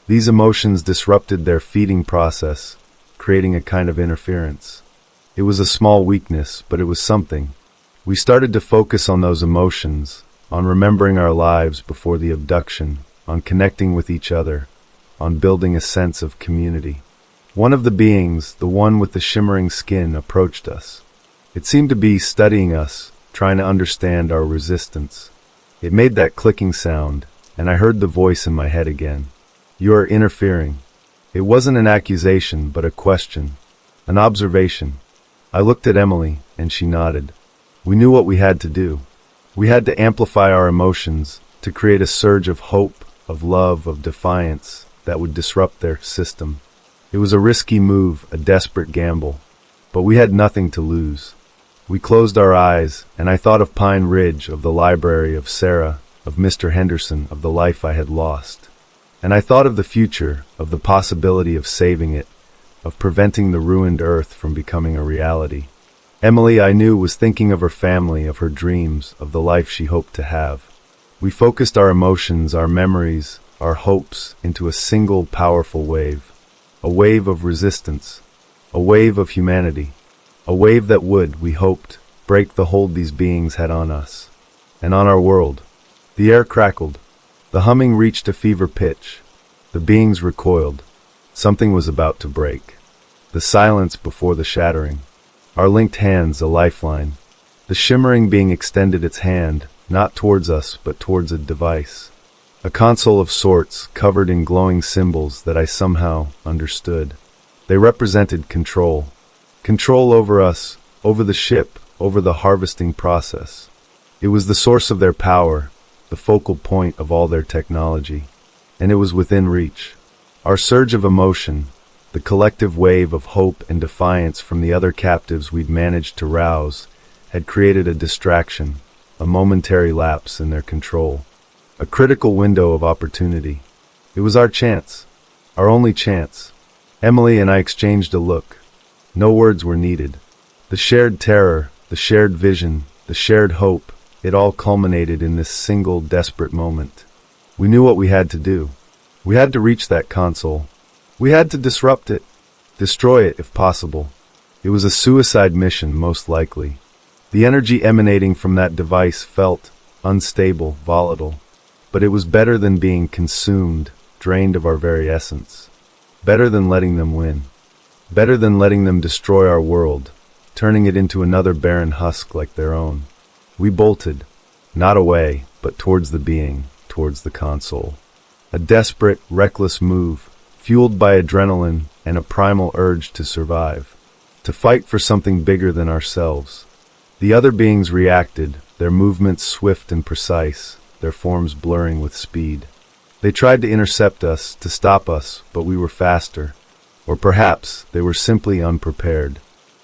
These emotions disrupted their feeding process, creating a kind of interference. It was a small weakness, but it was something. We started to focus on those emotions, on remembering our lives before the abduction, on connecting with each other, on building a sense of community. One of the beings, the one with the shimmering skin, approached us. It seemed to be studying us, trying to understand our resistance. It made that clicking sound, and I heard the voice in my head again. You are interfering. It wasn't an accusation, but a question, an observation. I looked at Emily, and she nodded. We knew what we had to do. We had to amplify our emotions, to create a surge of hope, of love, of defiance, that would disrupt their system. It was a risky move, a desperate gamble. But we had nothing to lose. We closed our eyes, and I thought of Pine Ridge, of the library, of Sarah, of Mr. Henderson, of the life I had lost. And I thought of the future, of the possibility of saving it, of preventing the ruined earth from becoming a reality. Emily, I knew, was thinking of her family, of her dreams, of the life she hoped to have. We focused our emotions, our memories, our hopes into a single powerful wave. A wave of resistance. A wave of humanity. A wave that would, we hoped, break the hold these beings had on us. And on our world. The air crackled. The humming reached a fever pitch. The beings recoiled. Something was about to break. The silence before the shattering. Our linked hands, a lifeline. The shimmering being extended its hand, not towards us, but towards a device. A console of sorts, covered in glowing symbols that I somehow understood. They represented control. Control over us, over the ship, over the harvesting process. It was the source of their power, the focal point of all their technology. And it was within reach. Our surge of emotion, the collective wave of hope and defiance from the other captives we'd managed to rouse, had created a distraction, a momentary lapse in their control. A critical window of opportunity. It was our chance. Our only chance. Emily and I exchanged a look. No words were needed. The shared terror, the shared vision, the shared hope, it all culminated in this single desperate moment. We knew what we had to do. We had to reach that console. We had to disrupt it. Destroy it if possible. It was a suicide mission, most likely. The energy emanating from that device felt unstable, volatile. But it was better than being consumed, drained of our very essence. Better than letting them win. Better than letting them destroy our world. turning it into another barren husk like their own. We bolted, not away, but towards the being, towards the console. A desperate, reckless move, fueled by adrenaline and a primal urge to survive, to fight for something bigger than ourselves. The other beings reacted, their movements swift and precise, their forms blurring with speed. They tried to intercept us, to stop us, but we were faster. Or perhaps they were simply unprepared.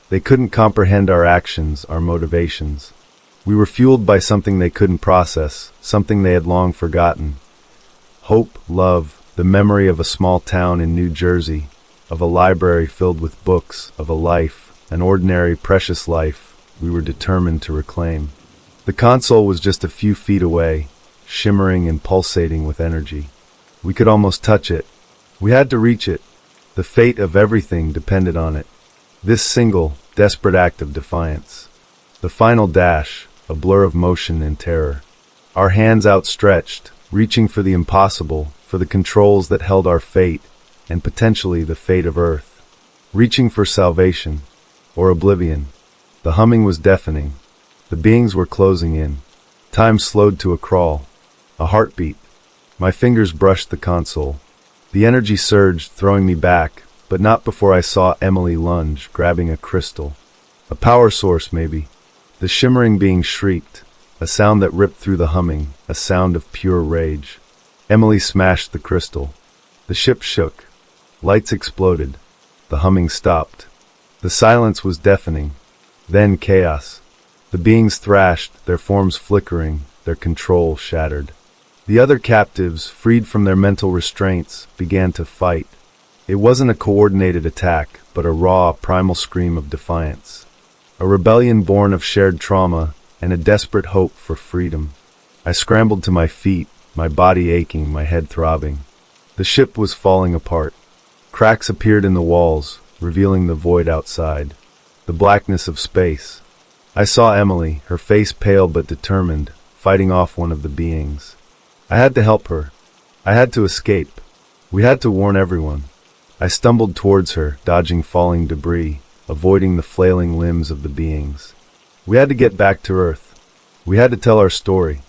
They couldn't comprehend our actions, our motivations. We were fueled by something they couldn't process, something they had long forgotten. Hope, love, the memory of a small town in New Jersey, of a library filled with books, of a life, an ordinary, precious life, we were determined to reclaim. The console was just a few feet away, shimmering and pulsating with energy. We could almost touch it. We had to reach it. The fate of everything depended on it. This single, desperate act of defiance. The final dash, a blur of motion and terror. Our hands outstretched, reaching for the impossible, for the controls that held our fate, and potentially the fate of Earth. Reaching for salvation, or oblivion. The humming was deafening. The beings were closing in. Time slowed to a crawl. A heartbeat. My fingers brushed the console. The energy surged, throwing me back, but not before I saw Emily lunge, grabbing a crystal. A power source, maybe. The shimmering being shrieked, a sound that ripped through the humming, a sound of pure rage. Emily smashed the crystal. The ship shook. Lights exploded. The humming stopped. The silence was deafening. Then chaos. The beings thrashed, their forms flickering, their control shattered. The other captives, freed from their mental restraints, began to fight. It wasn't a coordinated attack, but a raw, primal scream of defiance. A rebellion born of shared trauma and a desperate hope for freedom. I scrambled to my feet, my body aching, my head throbbing. The ship was falling apart. Cracks appeared in the walls, revealing the void outside. The blackness of space. I saw Emily, her face pale but determined, fighting off one of the beings. I had to help her. I had to escape. We had to warn everyone. I stumbled towards her, dodging falling debris, avoiding the flailing limbs of the beings. We had to get back to Earth. We had to tell our story.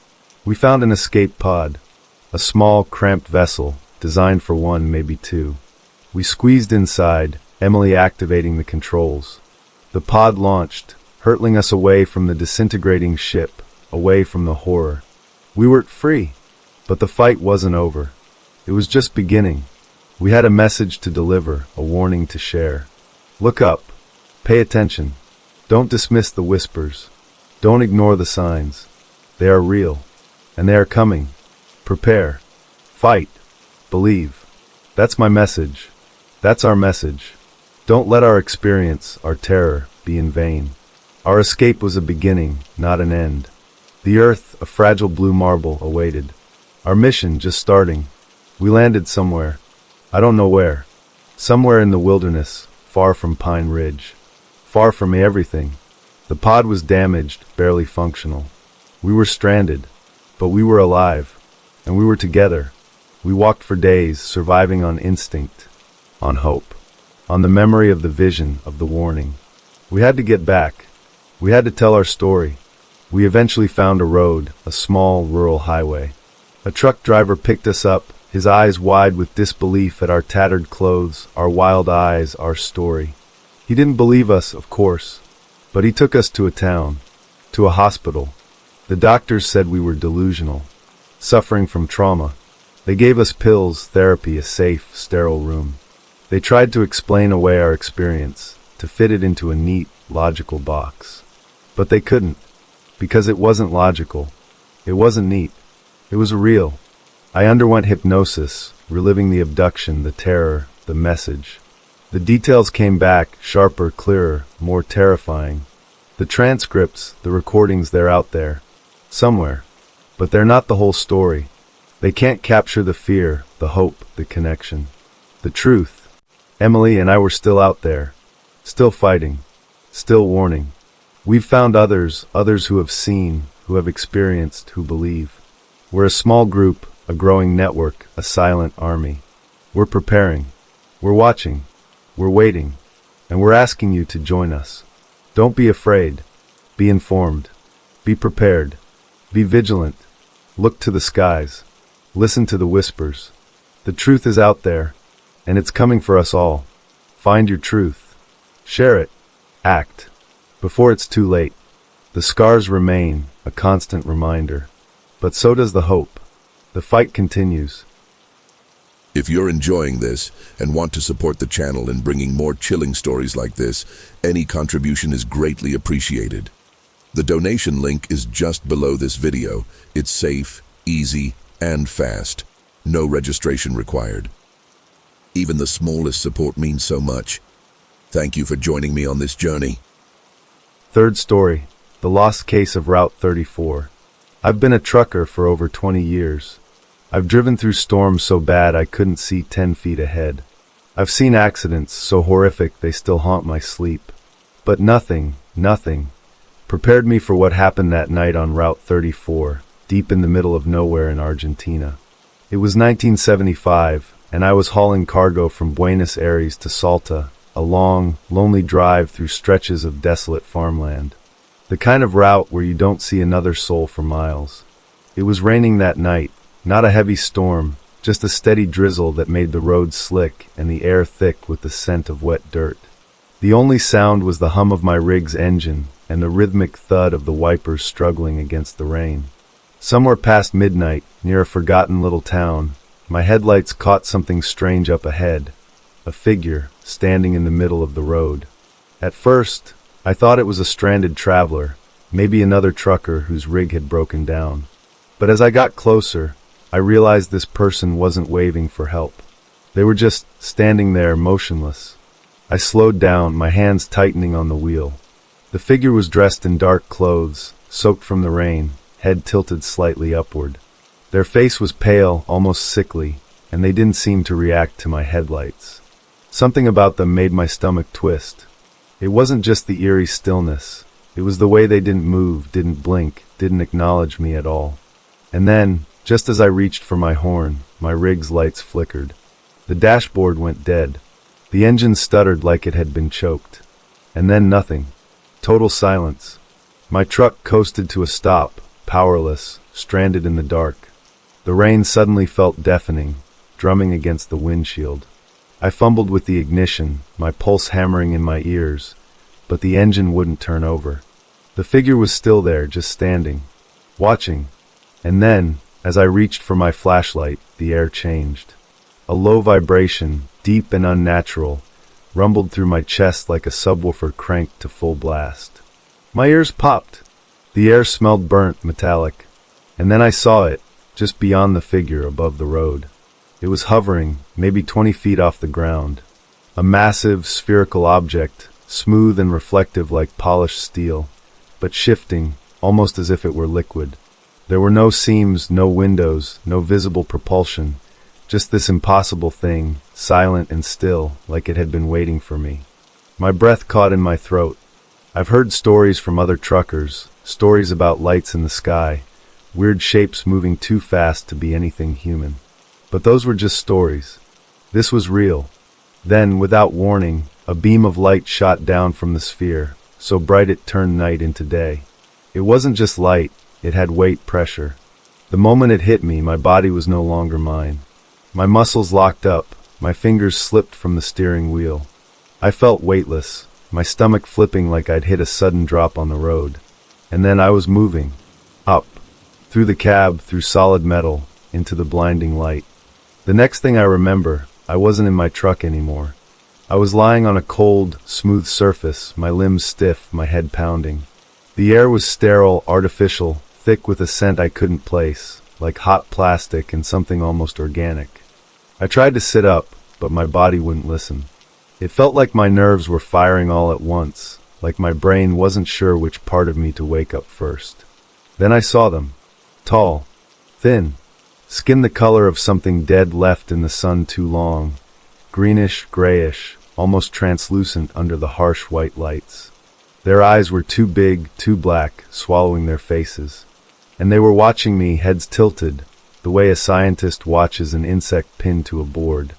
We found an escape pod. A small, cramped vessel, designed for one, maybe two. We squeezed inside, Emily activating the controls. The pod launched, hurtling us away from the disintegrating ship, away from the horror. We were free, but the fight wasn't over. It was just beginning. We had a message to deliver, a warning to share. Look up. Pay attention. Don't dismiss the whispers. Don't ignore the signs. They are real, and they are coming. Prepare. Fight. Believe. That's my message. That's our message. Don't let our experience, our terror, be in vain. Our escape was a beginning, not an end. The Earth, a fragile blue marble, awaited. Our mission just starting. We landed somewhere. I don't know where. Somewhere in the wilderness, far from Pine Ridge. Far from everything. The pod was damaged, barely functional. We were stranded, but we were alive. And we were together. We walked for days, surviving on instinct, on hope, on the memory of the vision, of the warning. We had to get back. We had to tell our story. We eventually found a road, a small rural highway. A truck driver picked us up, his eyes wide with disbelief at our tattered clothes, our wild eyes, our story. He didn't believe us, of course, but he took us to a town, to a hospital. The doctors said we were delusional, suffering from trauma. They gave us pills, therapy, a safe, sterile room. They tried to explain away our experience, to fit it into a neat, logical box. But they couldn't, because it wasn't logical. It wasn't neat. It was real. I underwent hypnosis, reliving the abduction, the terror, the message. The details came back, sharper, clearer, more terrifying. The transcripts, the recordings, they're out there. Somewhere. But they're not the whole story. They can't capture the fear, the hope, the connection. The truth. Emily and I were still out there. Still fighting. Still warning. We've found others who have seen, who have experienced, who believe. We're a small group, a growing network, a silent army. We're preparing. We're watching. We're waiting. And we're asking you to join us. Don't be afraid. Be informed. Be prepared. Be vigilant. Look to the skies. Listen to the whispers. The truth is out there, and it's coming for us all. Find your truth. Share it. Act. Before it's too late. The scars remain, a constant reminder. But so does the hope. The fight continues. If you're enjoying this and want to support the channel in bringing more chilling stories like this, any contribution is greatly appreciated. The donation link is just below this video. It's safe, easy, and fast. No registration required. Even the smallest support means so much. Thank you for joining me on this journey. Third story, the lost case of Route 34. I've been a trucker for over 20 years. I've driven through storms so bad I couldn't see 10 feet ahead. I've seen accidents so horrific they still haunt my sleep. But nothing prepared me for what happened that night on Route 34, deep in the middle of nowhere in Argentina. It was 1975, and I was hauling cargo from Buenos Aires to Salta, a long, lonely drive through stretches of desolate farmland. The kind of route where you don't see another soul for miles. It was raining that night, not a heavy storm, just a steady drizzle that made the road slick and the air thick with the scent of wet dirt. The only sound was the hum of my rig's engine and the rhythmic thud of the wipers struggling against the rain. Somewhere past midnight, near a forgotten little town, my headlights caught something strange up ahead, a figure standing in the middle of the road. At first, I thought it was a stranded traveler, maybe another trucker whose rig had broken down. But as I got closer, I realized this person wasn't waving for help. They were just standing there motionless. I slowed down, my hands tightening on the wheel. The figure was dressed in dark clothes, soaked from the rain, head tilted slightly upward. Their face was pale, almost sickly, and they didn't seem to react to my headlights. Something about them made my stomach twist. It wasn't just the eerie stillness. It was the way they didn't move, didn't blink, didn't acknowledge me at all. And then, just as I reached for my horn, my rig's lights flickered. The dashboard went dead. The engine stuttered like it had been choked. And then nothing. Total silence. My truck coasted to a stop, powerless, stranded in the dark. The rain suddenly felt deafening, drumming against the windshield. I fumbled with the ignition, my pulse hammering in my ears, but the engine wouldn't turn over. The figure was still there, just standing, watching. And then, as I reached for my flashlight, the air changed. A low vibration, deep and unnatural, rumbled through my chest like a subwoofer cranked to full blast. My ears popped. The air smelled burnt, metallic. And then I saw it, just beyond the figure above the road. It was hovering, maybe 20 feet off the ground. A massive, spherical object, smooth and reflective like polished steel, but shifting, almost as if it were liquid. There were no seams, no windows, no visible propulsion, just this impossible thing, silent and still, like it had been waiting for me. My breath caught in my throat. I've heard stories from other truckers, stories about lights in the sky, weird shapes moving too fast to be anything human. But those were just stories. This was real. Then, without warning, a beam of light shot down from the sphere, so bright it turned night into day. It wasn't just light, it had weight, pressure. The moment it hit me, my body was no longer mine. My muscles locked up, my fingers slipped from the steering wheel. I felt weightless, my stomach flipping like I'd hit a sudden drop on the road. And then I was moving. Up. Through the cab, through solid metal, into the blinding light. The next thing I remember, I wasn't in my truck anymore. I was lying on a cold, smooth surface, my limbs stiff, my head pounding. The air was sterile, artificial, thick with a scent I couldn't place, like hot plastic and something almost organic. I tried to sit up, but my body wouldn't listen. It felt like my nerves were firing all at once, like my brain wasn't sure which part of me to wake up first. Then I saw them. Tall, thin, skin the color of something dead left in the sun too long, greenish, grayish, almost translucent under the harsh white lights. Their eyes were too big, too black, swallowing their faces. And they were watching me, heads tilted, the way a scientist watches an insect pinned to a board.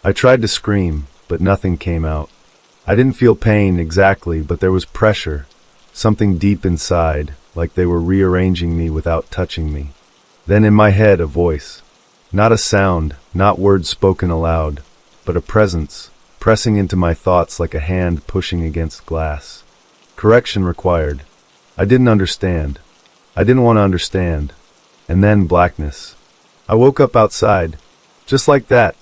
I tried to scream, but nothing came out. I didn't feel pain exactly, but there was pressure, something deep inside, like they were rearranging me without touching me. Then in my head, a voice. Not a sound, not words spoken aloud, but a presence, pressing into my thoughts like a hand pushing against glass. Correction required. I didn't understand. I didn't want to understand. And then blackness. I woke up outside. Just like that.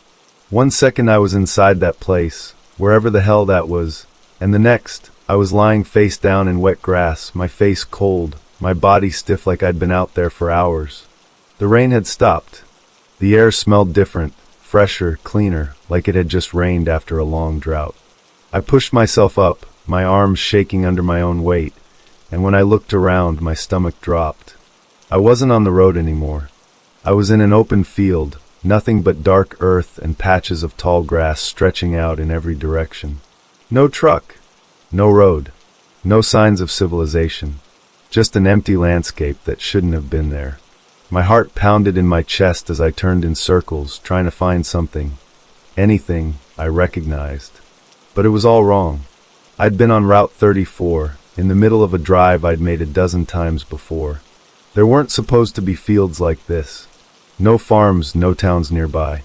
1 second I was inside that place, wherever the hell that was, and the next, I was lying face down in wet grass, my face cold, my body stiff like I'd been out there for hours. The rain had stopped. The air smelled different, fresher, cleaner, like it had just rained after a long drought. I pushed myself up, my arms shaking under my own weight, and when I looked around, my stomach dropped. I wasn't on the road anymore. I was in an open field, nothing but dark earth and patches of tall grass stretching out in every direction. No truck, no road, no signs of civilization, just an empty landscape that shouldn't have been there. My heart pounded in my chest as I turned in circles, trying to find something, anything I recognized. But it was all wrong. I'd been on Route 34, in the middle of a drive I'd made a dozen times before. There weren't supposed to be fields like this. No farms, no towns nearby.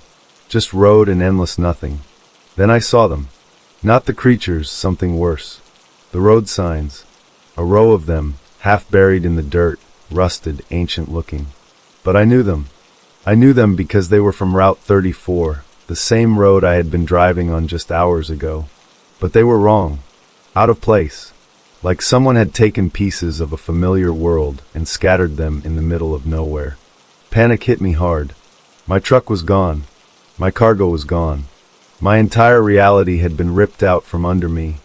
Just road and endless nothing. Then I saw them. Not the creatures, something worse. The road signs. A row of them, half buried in the dirt, rusted, ancient looking. But I knew them. I knew them because they were from Route 34, the same road I had been driving on just hours ago. But they were wrong. Out of place. Like someone had taken pieces of a familiar world and scattered them in the middle of nowhere. Panic hit me hard. My truck was gone. My cargo was gone. My entire reality had been ripped out from under me,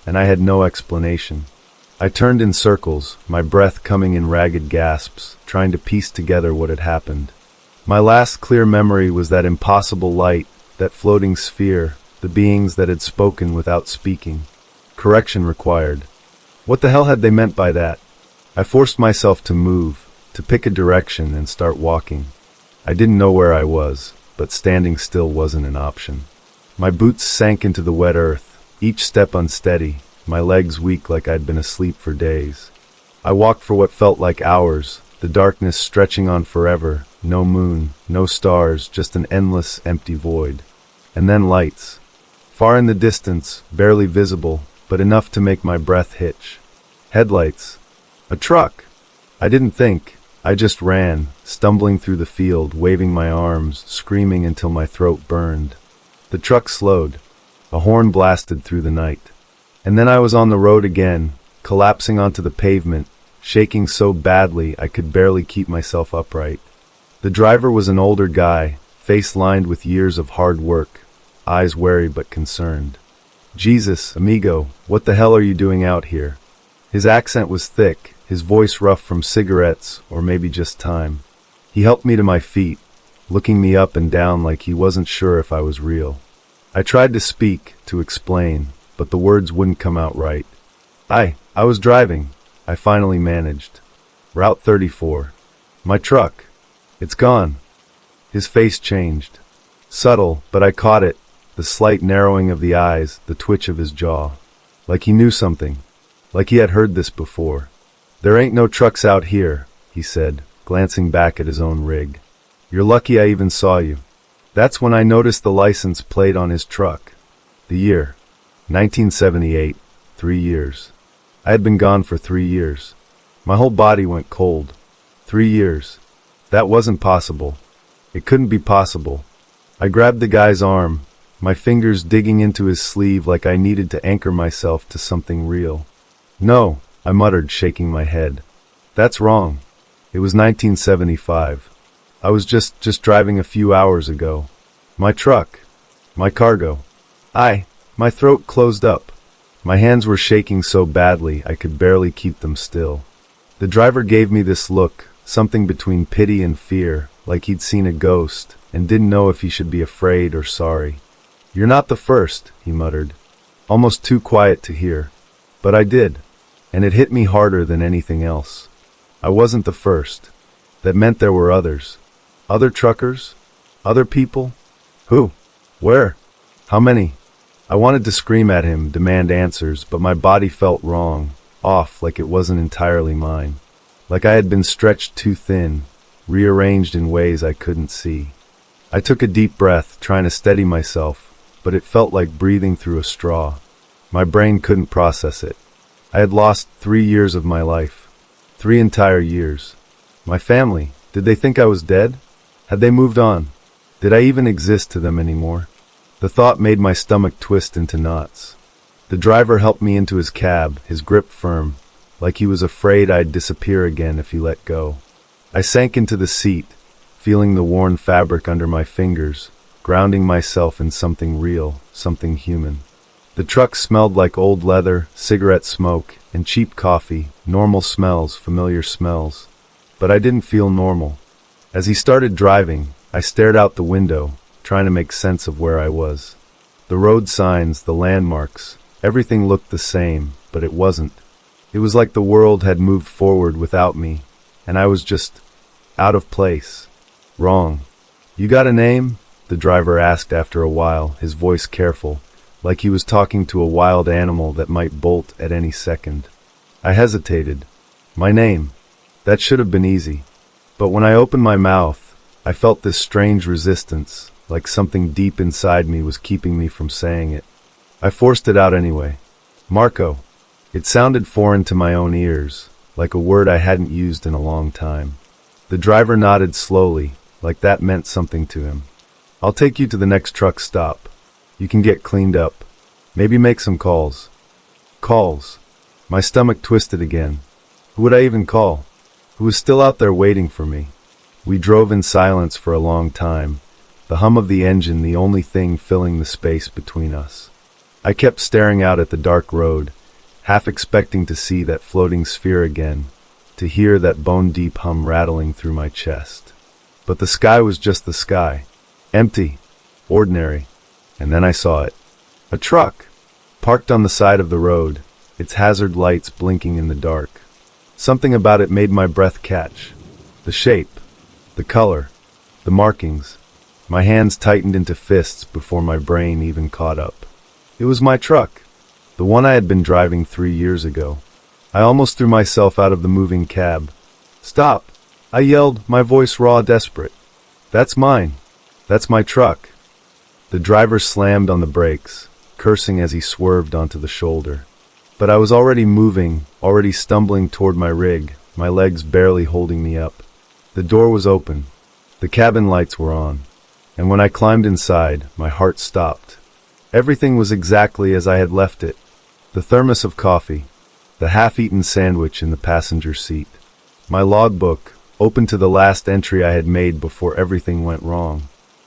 and I had no explanation. I turned in circles, my breath coming in ragged gasps, trying to piece together what had happened. My last clear memory was that impossible light, that floating sphere, the beings that had spoken without speaking. Correction required. What the hell had they meant by that? I forced myself to move, to pick a direction and start walking. I didn't know where I was, but standing still wasn't an option. My boots sank into the wet earth, each step unsteady, my legs weak like I'd been asleep for days. I walked for what felt like hours, the darkness stretching on forever, no moon, no stars, just an endless, empty void. And then lights. Far in the distance, barely visible, but enough to make my breath hitch. Headlights. A truck. I didn't think. I just ran, stumbling through the field, waving my arms, screaming until my throat burned. The truck slowed. A horn blasted through the night. And then I was on the road again, collapsing onto the pavement, shaking so badly I could barely keep myself upright. The driver was an older guy, face lined with years of hard work, eyes wary but concerned. Jesus, amigo, what the hell are you doing out here? His accent was thick, his voice rough from cigarettes, or maybe just time. He helped me to my feet, looking me up and down like he wasn't sure if I was real. I tried to speak, to explain, but the words wouldn't come out right. I was driving. I finally managed. Route 34. My truck. It's gone. His face changed. Subtle, but I caught it, the slight narrowing of the eyes, the twitch of his jaw. Like he knew something. Like he had heard this before. There ain't no trucks out here, he said, glancing back at his own rig. You're lucky I even saw you. That's when I noticed the license plate on his truck. The year. 1978. 3 years. I had been gone for 3 years. My whole body went cold. 3 years. That wasn't possible. It couldn't be possible. I grabbed the guy's arm, my fingers digging into his sleeve like I needed to anchor myself to something real. No, I muttered, shaking my head. That's wrong. It was 1975. I was just driving a few hours ago. My truck. My cargo. My throat closed up. My hands were shaking so badly I could barely keep them still. The driver gave me this look, something between pity and fear, like he'd seen a ghost, and didn't know if he should be afraid or sorry. You're not the first, he muttered. Almost too quiet to hear. But I did. And it hit me harder than anything else. I wasn't the first. That meant there were others. Other truckers? Other people? Who? Where? How many? I wanted to scream at him, demand answers, but my body felt wrong, off, like it wasn't entirely mine. Like I had been stretched too thin, rearranged in ways I couldn't see. I took a deep breath, trying to steady myself, but it felt like breathing through a straw. My brain couldn't process it. I had lost 3 years of my life. 3 entire years. My family, did they think I was dead? Had they moved on? Did I even exist to them anymore? The thought made my stomach twist into knots. The driver helped me into his cab, his grip firm, like he was afraid I'd disappear again if he let go. I sank into the seat, feeling the worn fabric under my fingers, grounding myself in something real, something human. The truck smelled like old leather, cigarette smoke, and cheap coffee, normal smells, familiar smells. But I didn't feel normal. As he started driving, I stared out the window, trying to make sense of where I was. The road signs, the landmarks, everything looked the same, but it wasn't. It was like the world had moved forward without me, and I was just out of place. Wrong. You got a name? The driver asked after a while, his voice careful, like he was talking to a wild animal that might bolt at any second. I hesitated. My name. That should have been easy. But when I opened my mouth, I felt this strange resistance, like something deep inside me was keeping me from saying it. I forced it out anyway. Marco. It sounded foreign to my own ears, like a word I hadn't used in a long time. The driver nodded slowly, like that meant something to him. I'll take you to the next truck stop. You can get cleaned up. Maybe make some calls. Calls. My stomach twisted again. Who would I even call? Who was still out there waiting for me? We drove in silence for a long time, the hum of the engine the only thing filling the space between us. I kept staring out at the dark road, half expecting to see that floating sphere again, to hear that bone-deep hum rattling through my chest. But the sky was just the sky. Empty. Ordinary. And then I saw it. A truck. Parked on the side of the road, its hazard lights blinking in the dark. Something about it made my breath catch. The shape. The color. The markings. My hands tightened into fists before my brain even caught up. It was my truck. The one I had been driving 3 years ago. I almost threw myself out of the moving cab. Stop! I yelled, my voice raw, desperate. That's mine. That's my truck. The driver slammed on the brakes, cursing as he swerved onto the shoulder. But I was already moving, already stumbling toward my rig, my legs barely holding me up. The door was open. The cabin lights were on. And when I climbed inside, my heart stopped. Everything was exactly as I had left it. The thermos of coffee, the half-eaten sandwich in the passenger seat, my logbook, open to the last entry I had made before everything went wrong.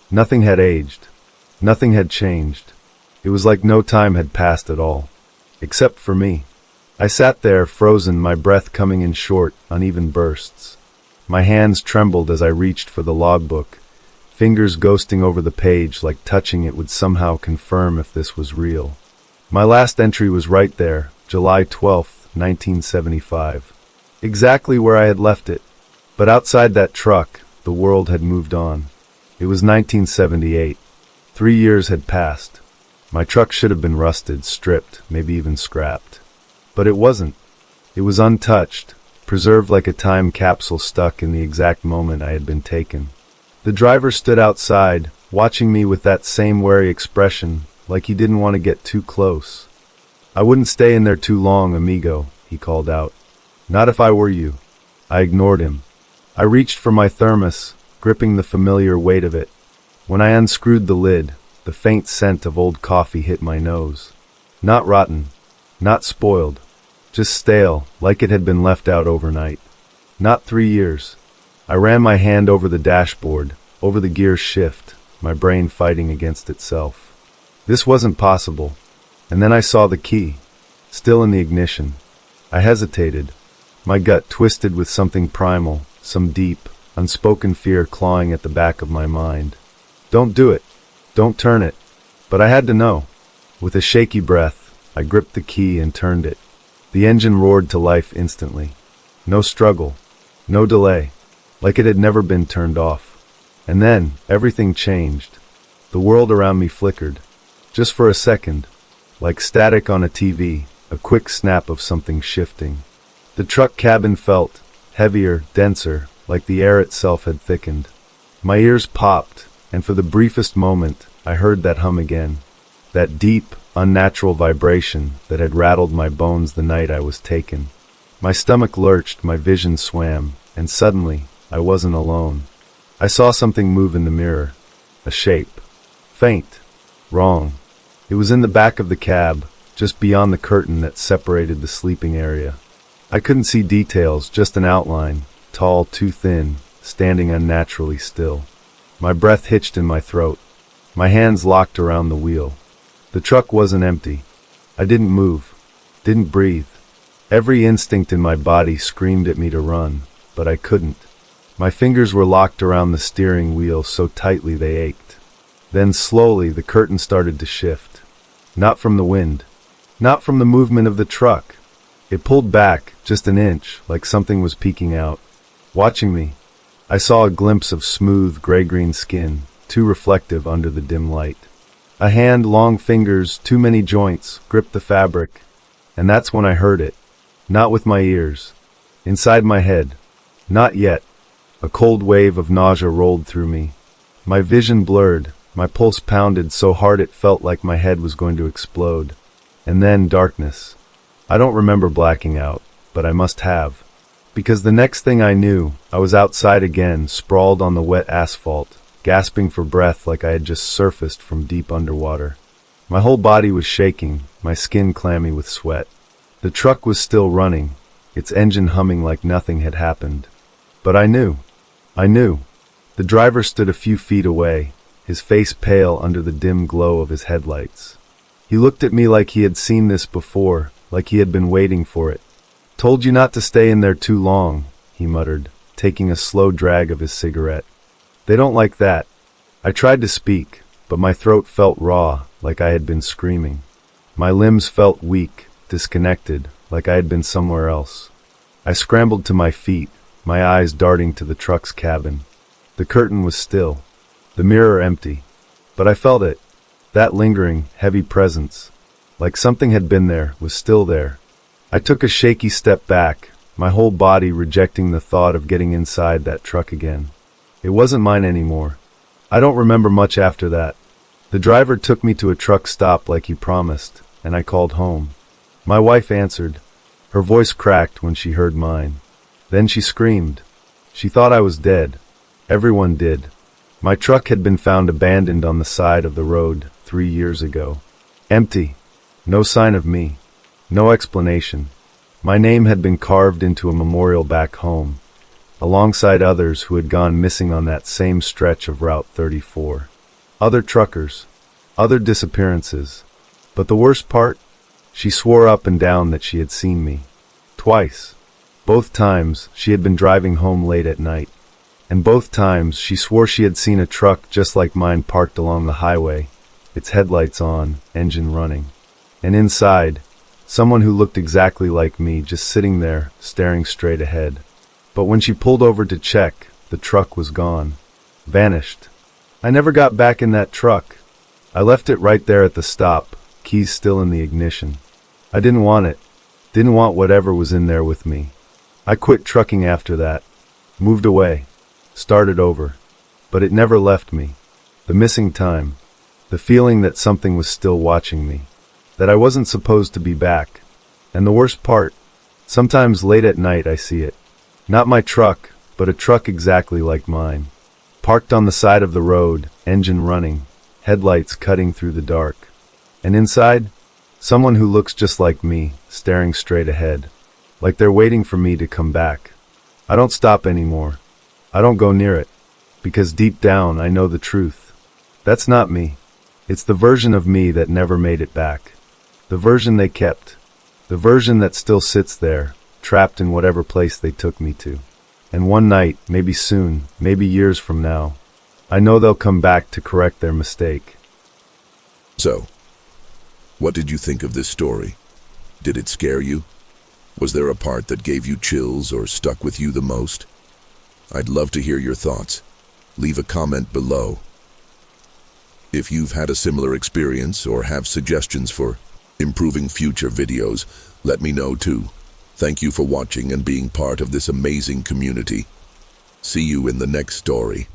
Nothing had aged. Nothing had changed. It was like no time had passed at all. Except for me. I sat there, frozen, my breath coming in short, uneven bursts. My hands trembled as I reached for the logbook, fingers ghosting over the page like touching it would somehow confirm if this was real. My last entry was right there, July 12th, 1975. Exactly where I had left it. But outside that truck, the world had moved on. It was 1978. 3 years had passed. My truck should have been rusted, stripped, maybe even scrapped. But it wasn't. It was untouched, preserved like a time capsule stuck in the exact moment I had been taken. The driver stood outside, watching me with that same wary expression, like he didn't want to get too close. I wouldn't stay in there too long, amigo, he called out. Not if I were you. I ignored him. I reached for my thermos, gripping the familiar weight of it. When I unscrewed the lid, the faint scent of old coffee hit my nose. Not rotten, not spoiled, just stale, like it had been left out overnight. Not 3 years. I ran my hand over the dashboard, over the gear shift, my brain fighting against itself. This wasn't possible. And then I saw the key, still in the ignition. I hesitated, my gut twisted with something primal, some deep, unspoken fear clawing at the back of my mind. Don't do it. Don't turn it. But I had to know. With a shaky breath, I gripped the key and turned it. The engine roared to life instantly. No struggle. No delay. Like it had never been turned off. And then, everything changed. The world around me flickered. Just for a second, like static on a TV, a quick snap of something shifting. The truck cabin felt heavier, denser, like the air itself had thickened. My ears popped, and for the briefest moment, I heard that hum again. That deep, unnatural vibration that had rattled my bones the night I was taken. My stomach lurched, my vision swam, and suddenly, I wasn't alone. I saw something move in the mirror. A shape. Faint. Wrong. It was in the back of the cab, just beyond the curtain that separated the sleeping area. I couldn't see details, just an outline, tall, too thin, standing unnaturally still. My breath hitched in my throat. My hands locked around the wheel. The truck wasn't empty. I didn't move. Didn't breathe. Every instinct in my body screamed at me to run, but I couldn't. My fingers were locked around the steering wheel so tightly they ached. Then slowly the curtain started to shift. Not from the wind. Not from the movement of the truck. It pulled back, just an inch, like something was peeking out. Watching me, I saw a glimpse of smooth, gray-green skin, too reflective under the dim light. A hand, long fingers, too many joints, gripped the fabric. And that's when I heard it. Not with my ears. Inside my head. Not yet. A cold wave of nausea rolled through me. My vision blurred. My pulse pounded so hard it felt like my head was going to explode. And then darkness. I don't remember blacking out, but I must have. Because the next thing I knew, I was outside again, sprawled on the wet asphalt, gasping for breath like I had just surfaced from deep underwater. My whole body was shaking, my skin clammy with sweat. The truck was still running, its engine humming like nothing had happened. But I knew. The driver stood a few feet away, his face pale under the dim glow of his headlights. He looked at me like he had seen this before, like he had been waiting for it. "Told you not to stay in there too long," he muttered, taking a slow drag of his cigarette. "They don't like that." I tried to speak, but my throat felt raw, like I had been screaming. My limbs felt weak, disconnected, like I had been somewhere else. I scrambled to my feet, my eyes darting to the truck's cabin. The curtain was still, the mirror empty, but I felt it. That lingering, heavy presence, like something had been there, was still there. I took a shaky step back, my whole body rejecting the thought of getting inside that truck again. It wasn't mine anymore. I don't remember much after that. The driver took me to a truck stop like he promised, and I called home. My wife answered. Her voice cracked when she heard mine. Then she screamed. She thought I was dead. Everyone did. My truck had been found abandoned on the side of the road 3 years ago. Empty. No sign of me. No explanation. My name had been carved into a memorial back home, alongside others who had gone missing on that same stretch of Route 34. Other truckers. Other disappearances. But the worst part? She swore up and down that she had seen me. Twice. Both times she had been driving home late at night. And both times she swore she had seen a truck just like mine parked along the highway, its headlights on, engine running. And inside, someone who looked exactly like me just sitting there, staring straight ahead. But when she pulled over to check, the truck was gone. Vanished. I never got back in that truck. I left it right there at the stop, keys still in the ignition. I didn't want it. Didn't want whatever was in there with me. I quit trucking after that. Moved away. Started over. But it never left me. The missing time. The feeling that something was still watching me. That I wasn't supposed to be back. And the worst part, sometimes late at night I see it. Not my truck, but a truck exactly like mine. Parked on the side of the road, engine running, headlights cutting through the dark. And inside, someone who looks just like me, staring straight ahead. Like they're waiting for me to come back. I don't stop anymore. I don't go near it. Because deep down I know the truth. That's not me. It's the version of me that never made it back. The version they kept. The version that still sits there, trapped in whatever place they took me to. And one night, maybe soon, maybe years from now, I know they'll come back to correct their mistake. So, what did you think of this story? Did it scare you? Was there a part that gave you chills or stuck with you the most? I'd love to hear your thoughts. Leave a comment below. If you've had a similar experience or have suggestions for improving future videos, let me know too. Thank you for watching and being part of this amazing community. See you in the next story.